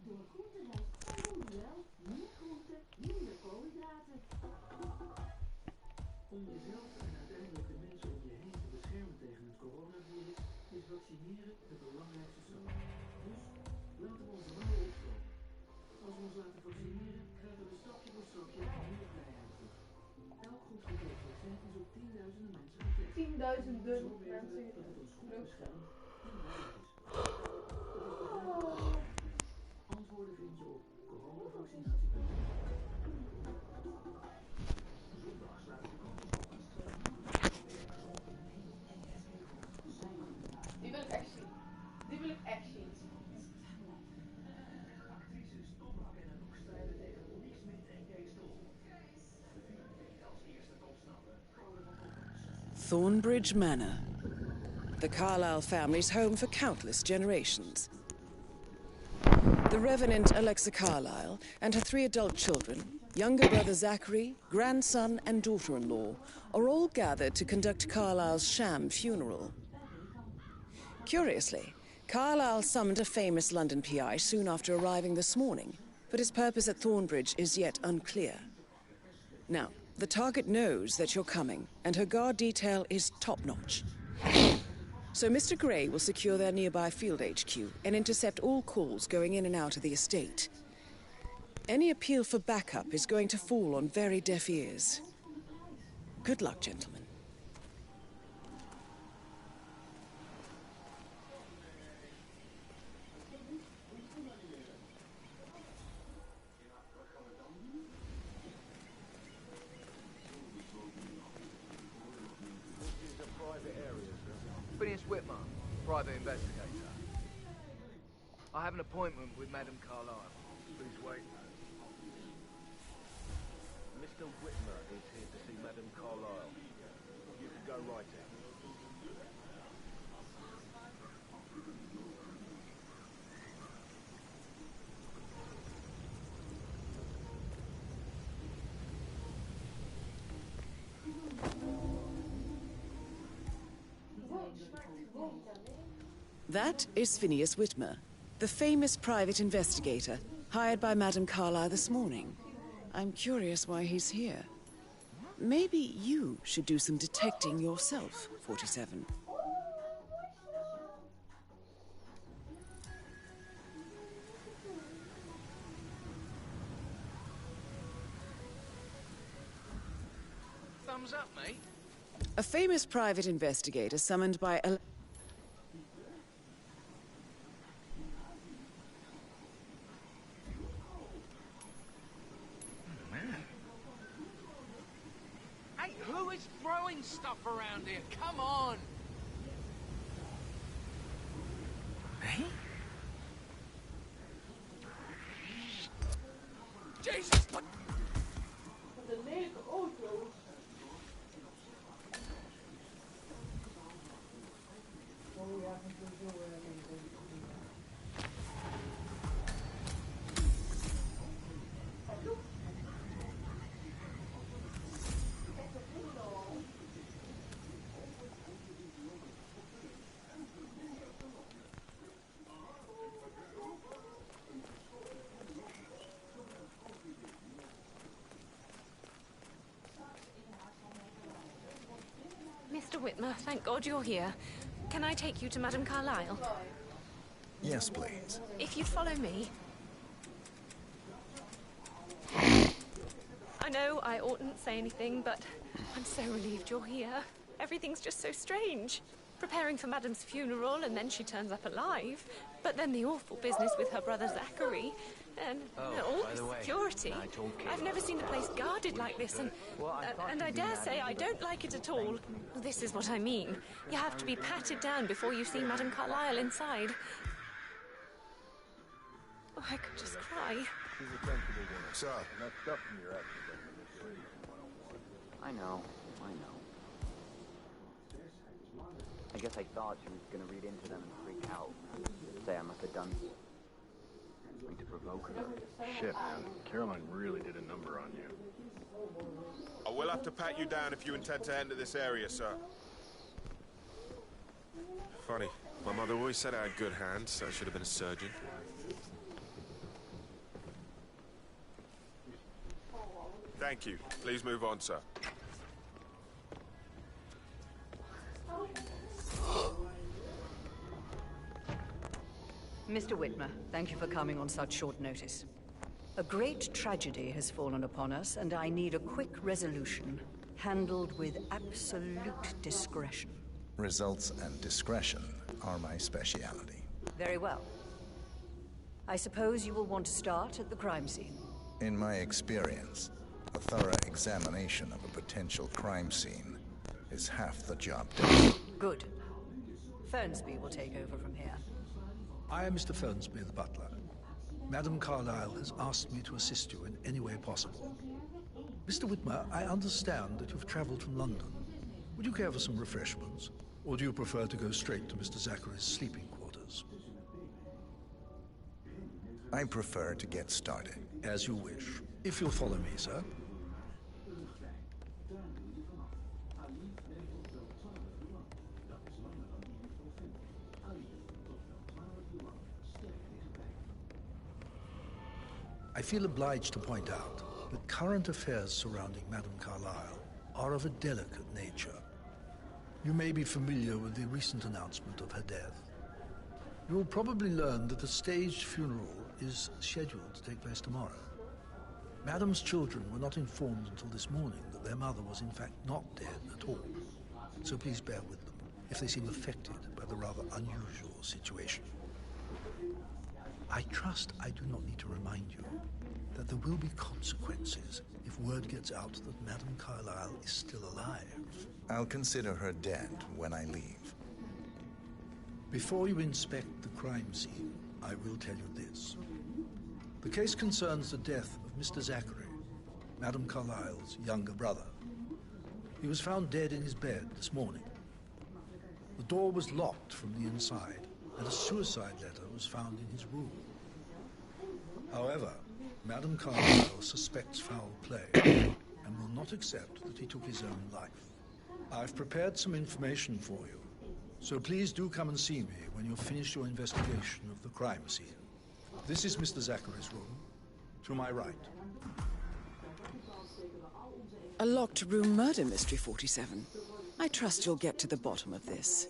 Door groenterijst van Mondial, meer groente, minder koolhydraten. Om jezelf en uiteindelijk de mensen om je heen te beschermen tegen het coronavirus is vaccineren de belangrijkste stap. Dus laten we onze wangen opstoken. Als we ons laten vaccineren, krijgen we stapje voor stapje meer vrijheid terug. Elk goed gegeven vaccin is op tienduizenden mensen getest. Tienduizenden Zo weten we dat het ons goed beschermt en veilig is. Antwoorden vind je op coronavaccinatie.nl. Zondag sluiten de Die wil ik echt zien. Die wil ik echt zien. Actrices Toprak en Anouk strijden tegen Niks Mit en Kees Tol. De vier die als eerste opstappen, code van opkomst. Thornbridge Manor. The Carlyle family's home for countless generations. The Reverend Alexa Carlyle and her 3 adult children, younger brother Zachary, grandson and daughter-in-law, are all gathered to conduct Carlyle's sham funeral. Curiously, Carlyle summoned a famous London PI soon after arriving this morning, but his purpose at Thornbridge is yet unclear. Now, the target knows that you're coming, and her guard detail is top-notch. So Mr. Gray will secure their nearby field HQ and intercept all calls going in and out of the estate. Any appeal for backup is going to fall on very deaf ears. Good luck, gentlemen. Phineas Whitmer, private investigator. I have an appointment with Madame Carlyle. Please wait. Mr. Whitmer is here to see Madame Carlyle. You can go right in. That is Phineas Whitmer, the famous private investigator hired by Madame Carlyle this morning. I'm curious why he's here. Maybe you should do some detecting yourself, 47. Thumbs up, mate. A famous private investigator summoned by Hey, who is throwing stuff around here? Come on! Hey? Jesus! Wat een lelijke auto. Oh ja, ik ben zo Mr. Whitmer, thank God you're here. Can I take you to Madame Carlyle? Yes, please. If you'd follow me. I know I oughtn't say anything, but I'm so relieved you're here. Everything's just so strange. Preparing for Madame's funeral, and then she turns up alive. But then the awful business with her brother Zachary. And all by the the way, security. I told Kate I've never seen the place guarded like this, and I dare say I don't like it at all. This is what I mean. You have to be patted down before you see Madame Carlyle inside. Oh, I could just cry. She's a sensible woman. Sir. And that stuff from your actions doesn't make you any I know. I guess I thought she was gonna read into them and freak out. Say I must have done something to provoke her. Shit, man. Caroline really did a number on you. I will have to pat you down if you intend to enter this area, sir. Funny. My mother always said I had good hands, so I should have been a surgeon. Thank you. Please move on, sir. Mr. Whitmer, thank you for coming on such short notice. A great tragedy has fallen upon us, and I need a quick resolution, handled with absolute discretion. Results and discretion are my speciality. Very well. I suppose you will want to start at the crime scene. In my experience, a thorough examination of a potential crime scene is half the job done. Good. Fernsby will take over from here. I am Mr. Fernsby, the butler. Madam Carlyle has asked me to assist you in any way possible. Mr. Whitmer, I understand that you've traveled from London. Would you care for some refreshments? Or do you prefer to go straight to Mr. Zachary's sleeping quarters? I prefer to get started. As you wish. If you'll follow me, sir. I feel obliged to point out that current affairs surrounding Madame Carlyle are of a delicate nature. You may be familiar with the recent announcement of her death. You will probably learn that a staged funeral is scheduled to take place tomorrow. Madame's children were not informed until this morning that their mother was in fact not dead at all. So please bear with them if they seem affected by the rather unusual situation. I trust I do not need to remind you that there will be consequences if word gets out that Madame Carlyle is still alive. I'll consider her dead when I leave. Before you inspect the crime scene, I will tell you this. The case concerns the death of Mr. Zachary, Madame Carlyle's younger brother. He was found dead in his bed this morning. The door was locked from the inside, and a suicide letter was found in his room. However, Madame Carlyle suspects foul play and will not accept that he took his own life. I've prepared some information for you, so please do come and see me when you've finished your investigation of the crime scene. This is Mr. Zachary's room, to my right. A locked room murder mystery, 47. I trust you'll get to the bottom of this.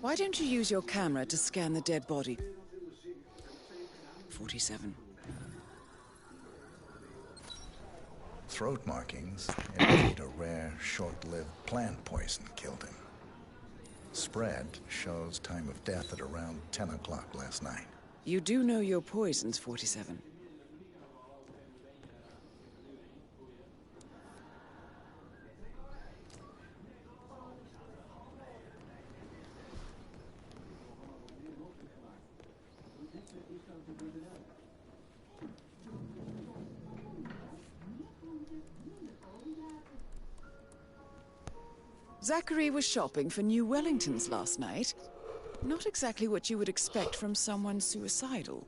Why don't you use your camera to scan the dead body? 47. Throat markings indicate a rare, short-lived plant poison killed him. Spread shows time of death at around 10 o'clock last night. You do know your poisons, 47. Zachary was shopping for new Wellingtons last night. Not exactly what you would expect from someone suicidal.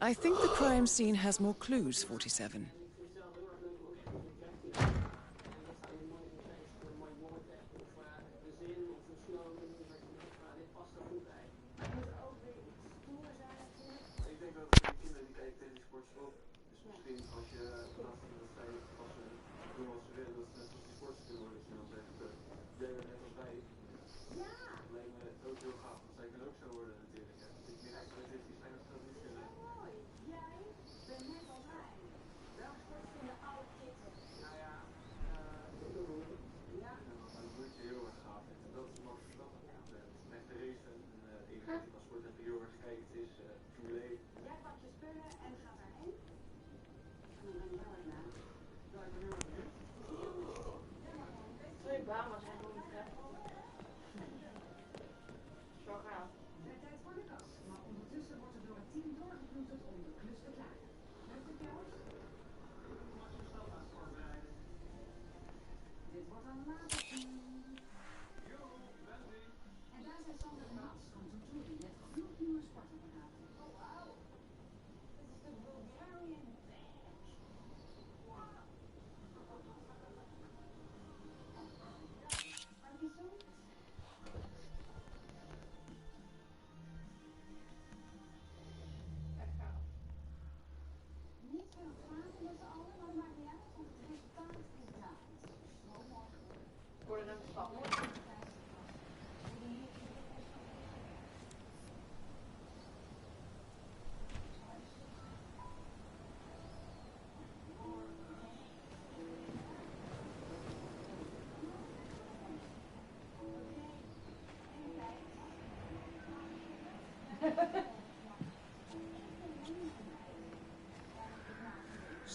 I think the crime scene has more clues, 47.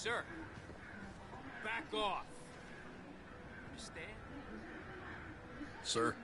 sir. Back off. Understand? Sir?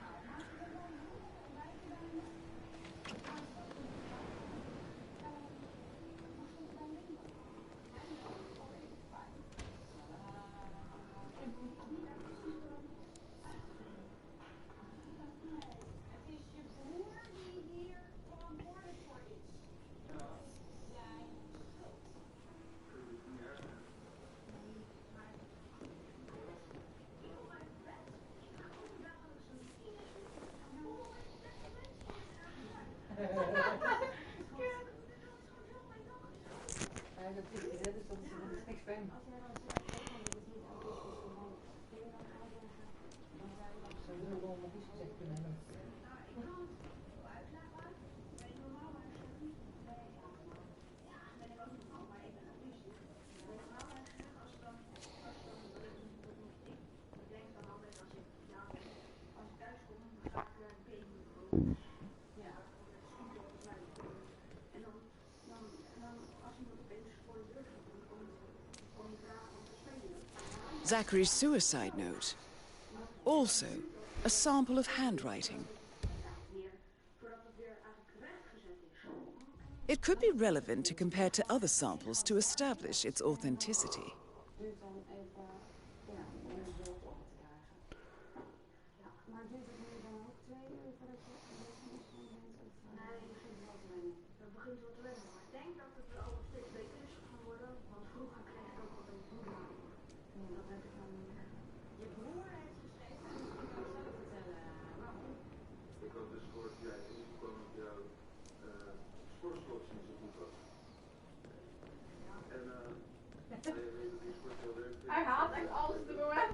Zachary's suicide note. Also, a sample of handwriting. It could be relevant to compare to other samples to establish its authenticity. Hij haalt echt alles te doen, hè?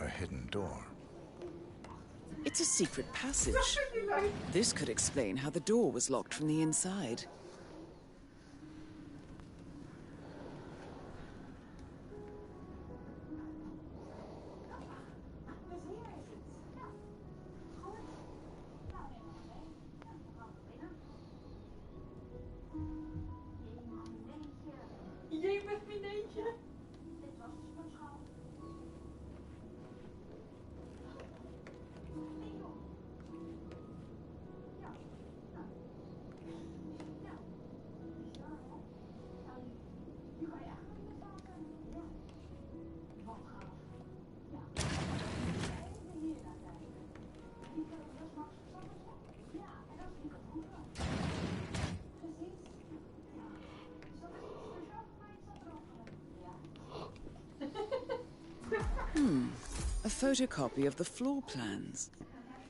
A hidden door. It's a secret passage. This could explain how the door was locked from the inside. A photocopy of the floor plans.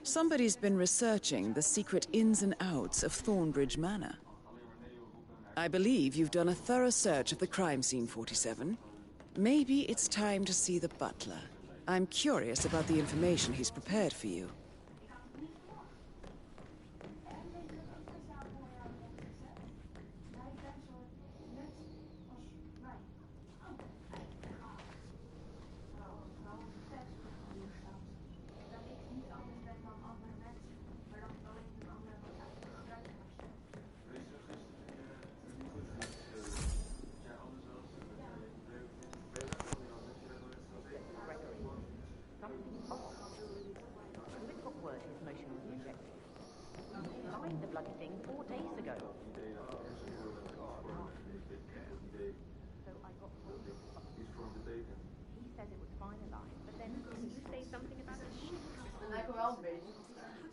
Somebody's been researching the secret ins and outs of Thornbridge Manor. I believe you've done a thorough search of the crime scene, 47. Maybe it's time to see the butler. I'm curious about the information he's prepared for you.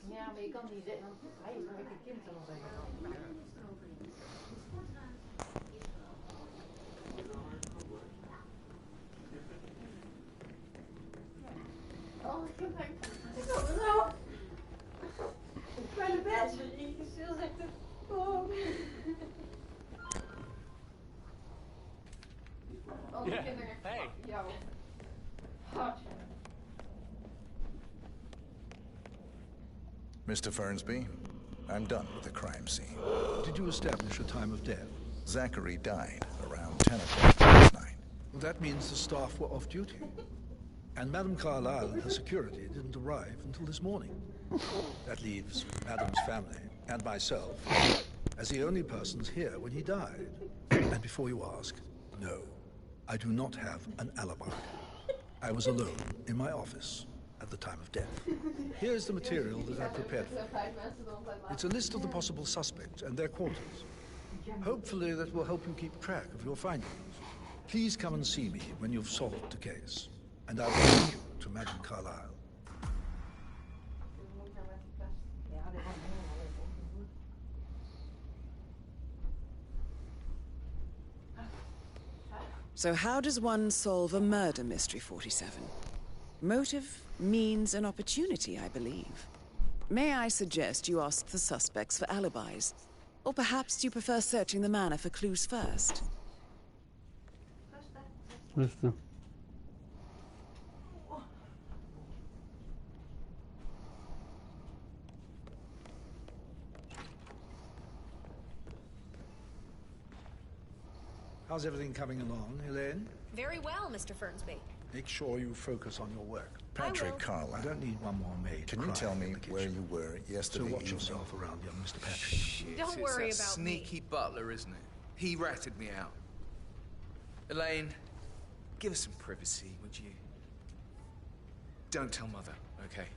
Ja, maar je kan niet zeggen, want hij is een kind dan nog even. Oh, ik denk, ik wil er nou. Ik ben in bed. Ik stil zitten. Oh, die kinderen. Hey. Jou. Hard. Mr. Fernsby, I'm done with the crime scene. Did you establish a time of death? Zachary died around 10 o'clock last night. Well, that means the staff were off duty. And Madame Carlyle and her security didn't arrive until this morning. That leaves Madame's family and myself as the only persons here when he died. And before you ask, no, I do not have an alibi. I was alone in my office at the time of death. Here's the material that I prepared for you. It's a list of the possible suspects and their quarters. Hopefully that will help you keep track of your findings. Please come and see me when you've solved the case. And I will take you to Madame Carlyle. So how does one solve a murder mystery, 47? Motive, means, and opportunity, I believe. May I suggest you ask the suspects for alibis? Or perhaps you prefer searching the manor for clues first? Listo. How's everything coming along, Elaine? Very well, Mr. Fernsby. Make sure you focus on your work. Patrick Carlyle. I don't need one more maid. Can you tell me where you were yesterday So watch evening? yourself around, young Mr. Patrick. Shit, Don't worry it's that about sneaky butler, isn't it? He ratted me out. Elaine, give us some privacy, would you? Don't tell Mother, okay?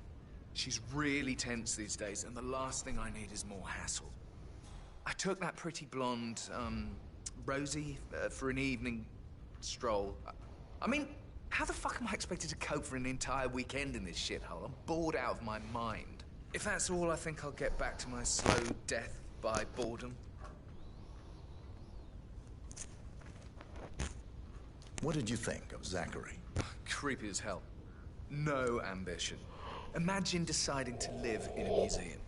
She's really tense these days, and the last thing I need is more hassle. I took that pretty blonde, Rosie, for an evening stroll. I mean, how the fuck am I expected to cope for an entire weekend in this shithole? I'm bored out of my mind. If that's all, I think I'll get back to my slow death by boredom. What did you think of Zachary? Creepy as hell. No ambition. Imagine deciding to live in a museum.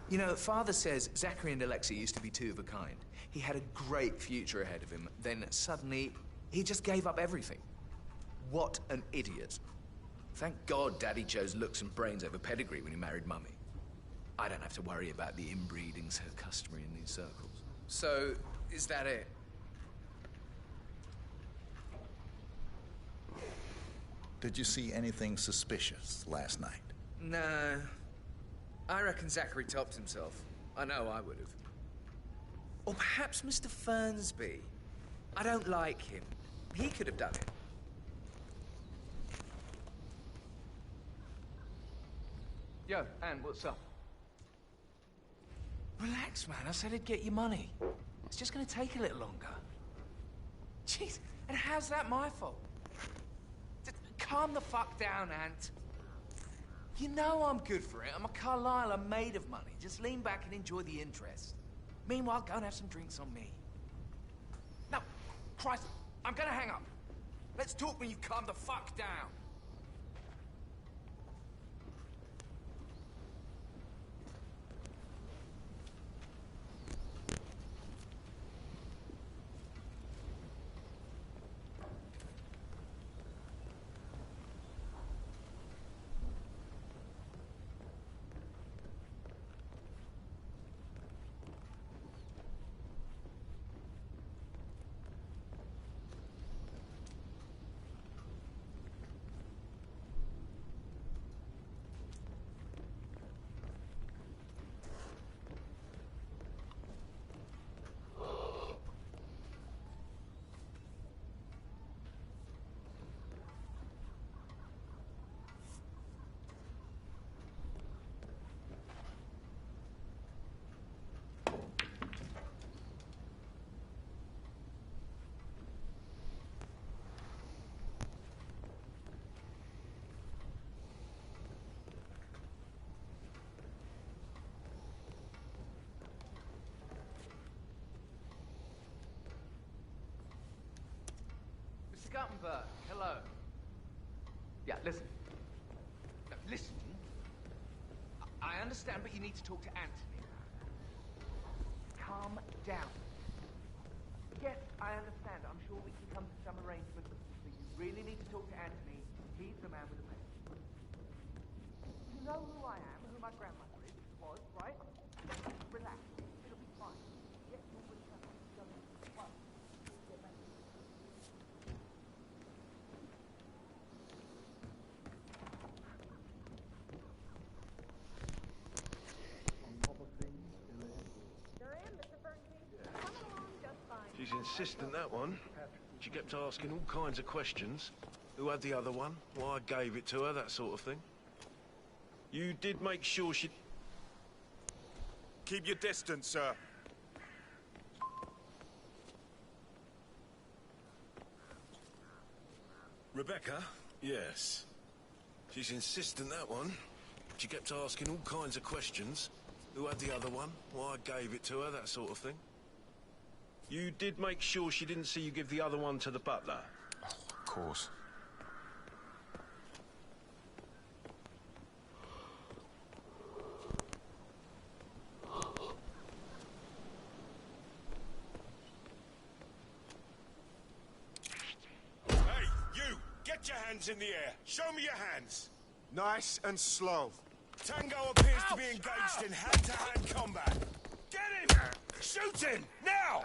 You know, Father says Zachary and Alexei used to be two of a kind. He had a great future ahead of him. Then suddenly, he just gave up everything. What an idiot. Thank God Daddy chose looks and brains over pedigree when he married Mummy. I don't have to worry about the inbreeding so customary in these circles. So, is that it? Did you see anything suspicious last night? No. I reckon Zachary topped himself. I know I would have. Or perhaps Mr. Fernsby. I don't like him. He could have done it. Yo, Anne, what's up? Relax, man. I said I'd get you money. It's just gonna take a little longer. Jeez, and how's that my fault? Just calm the fuck down, Ant. You know I'm good for it. I'm a Carlyle. I'm made of money. Just lean back and enjoy the interest. Meanwhile, go and have some drinks on me. No, Christ, I'm gonna hang up. Let's talk when you calm the fuck down. Guttenberg, hello. Yeah, listen. No, listen. I understand, but you need to talk to Anthony. Calm down. Yes, I understand. I'm sure we can come to some arrangement, but you really need to talk to Anthony. He's the man with the pen. You know who I am, who my grandmother is. was, right? Relax. It'll be fine. Get your wits up. What? Get back. She's insistent, that one. She kept asking all kinds of questions. Who had the other one? Why I gave it to her, that sort of thing. You did make sure she... Keep your distance, sir. Rebecca? Yes. She's insistent, that one. She kept asking all kinds of questions. Who had the other one? Why I gave it to her, that sort of thing. You did make sure she didn't see you give the other one to the butler? Oh, of course. Hey, you! Get your hands in the air! Show me your hands! Nice and slow. Tango appears to be engaged in hand-to-hand combat. Get him! Shoot him! Now!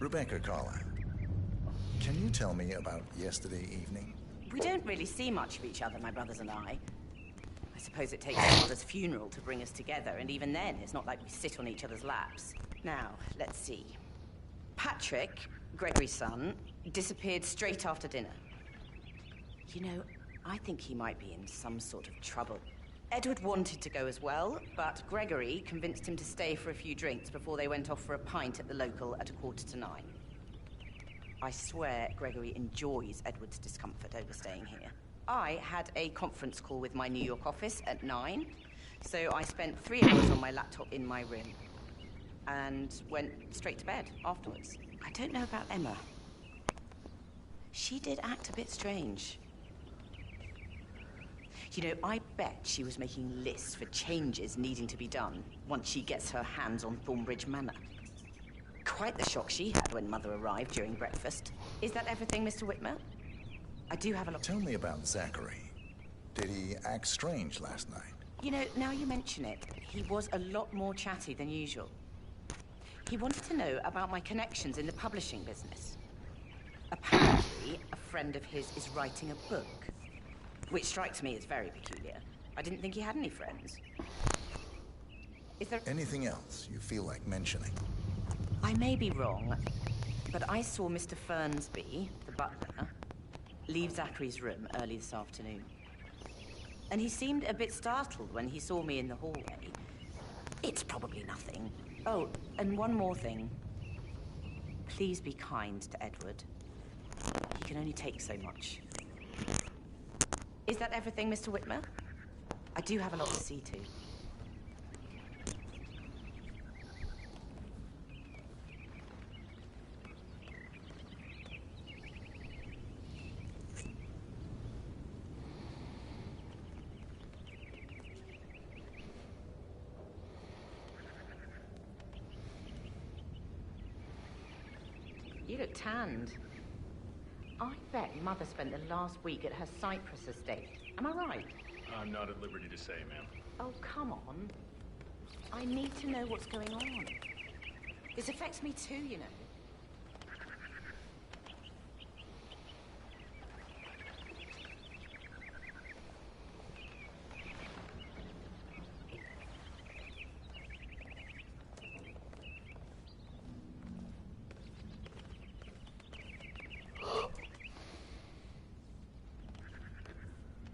Rebecca Carlyle, can you tell me about yesterday evening? We don't really see much of each other, my brothers and I. I suppose it takes Father's funeral to bring us together, and even then, it's not like we sit on each other's laps. Now, let's see. Patrick, Gregory's son, disappeared straight after dinner. You know, I think he might be in some sort of trouble. Edward wanted to go as well, but Gregory convinced him to stay for a few drinks before they went off for a pint at the local at 9:15. I swear Gregory enjoys Edward's discomfort over staying here. I had a conference call with my New York office at 9, so I spent 3 hours on my laptop in my room and went straight to bed afterwards. I don't know about Emma. She did act a bit strange. You know, I bet she was making lists for changes needing to be done once she gets her hands on Thornbridge Manor. Quite the shock she had when Mother arrived during breakfast. Is that everything, Mr. Whitmer? I do have a lot... Tell me about Zachary. Did he act strange last night? You know, now you mention it, he was a lot more chatty than usual. He wanted to know about my connections in the publishing business. Apparently, a friend of his is writing a book, which strikes me as very peculiar. I didn't think he had any friends. Is there anything else you feel like mentioning? I may be wrong, but I saw Mr. Fernsby, the butler, leave Zachary's room early this afternoon. And he seemed a bit startled when he saw me in the hallway. It's probably nothing. Oh, and one more thing. Please be kind to Edward. He can only take so much. Is that everything, Mr. Whitmer? I do have a lot to see to. You look tanned. I bet Mother spent the last week at her Cyprus estate. Am I right? I'm not at liberty to say, ma'am. Oh, come on. I need to know what's going on. This affects me too, you know.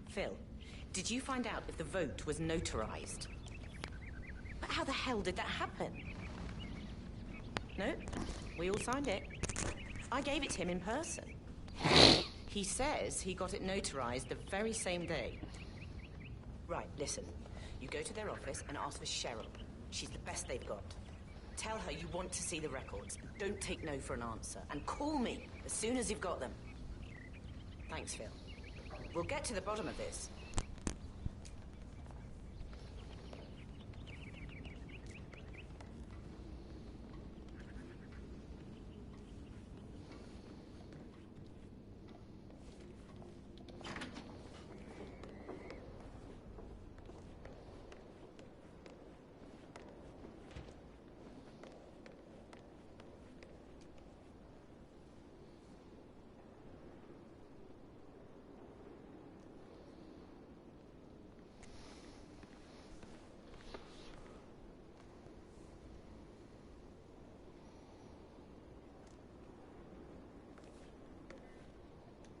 Phil, did you find out if the vote was notarized? But how the hell did that happen? No, we all signed it. I gave it to him in person. He says he got it notarized the very same day. Right, listen. You go to their office and ask for Cheryl. She's the best they've got. Tell her you want to see the records. Don't take no for an answer. And call me as soon as you've got them. Thanks, Phil. We'll get to the bottom of this.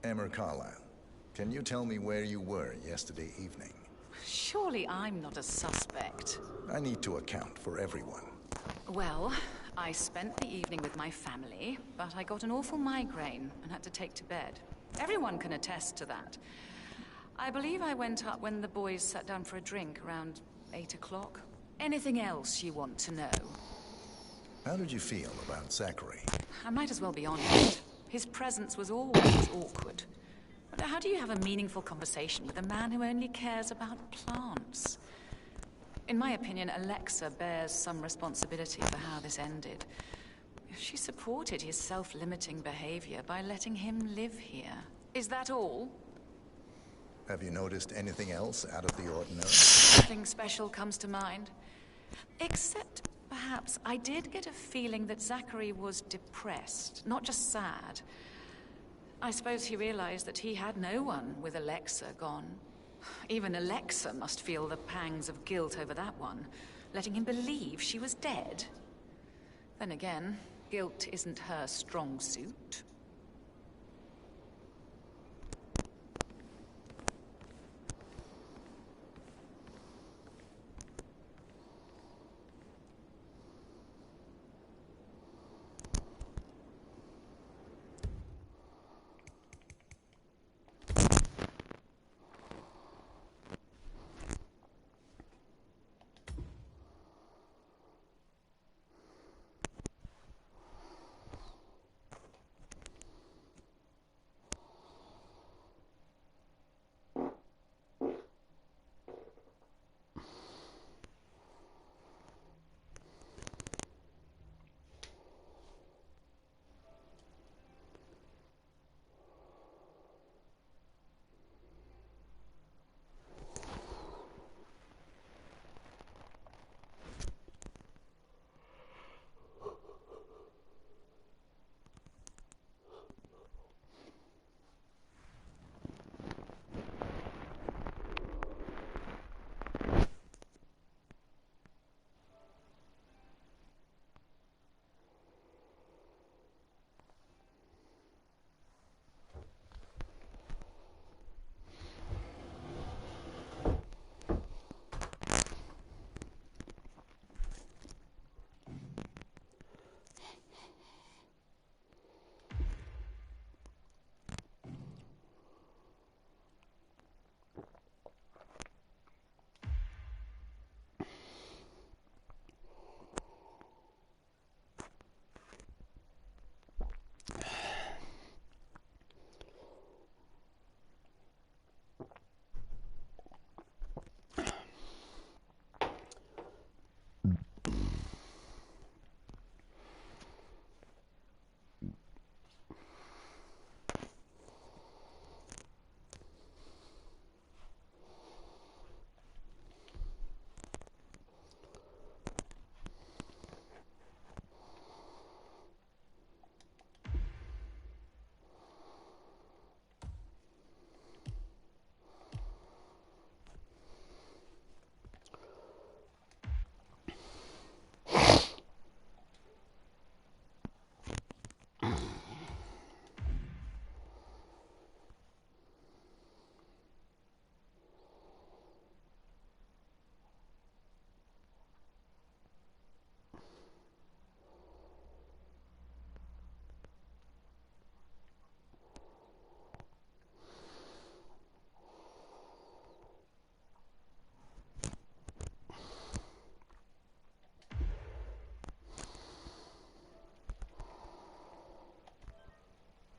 Emma Carlyle, can you tell me where you were yesterday evening? Surely I'm not a suspect. I need to account for everyone. Well, I spent the evening with my family, but I got an awful migraine and had to take to bed. Everyone can attest to that. I believe I went up when the boys sat down for a drink around 8 o'clock. Anything else you want to know? How did you feel about Zachary? I might as well be honest. His presence was always awkward. But how do you have a meaningful conversation with a man who only cares about plants? In my opinion, Alexa bears some responsibility for how this ended. She supported his self-limiting behavior by letting him live here. Is that all? Have you noticed anything else out of the ordinary? Nothing special comes to mind. Except, perhaps, I did get a feeling that Zachary was depressed, not just sad. I suppose he realized that he had no one with Alexa gone. Even Alexa must feel the pangs of guilt over that one, letting him believe she was dead. Then again, guilt isn't her strong suit.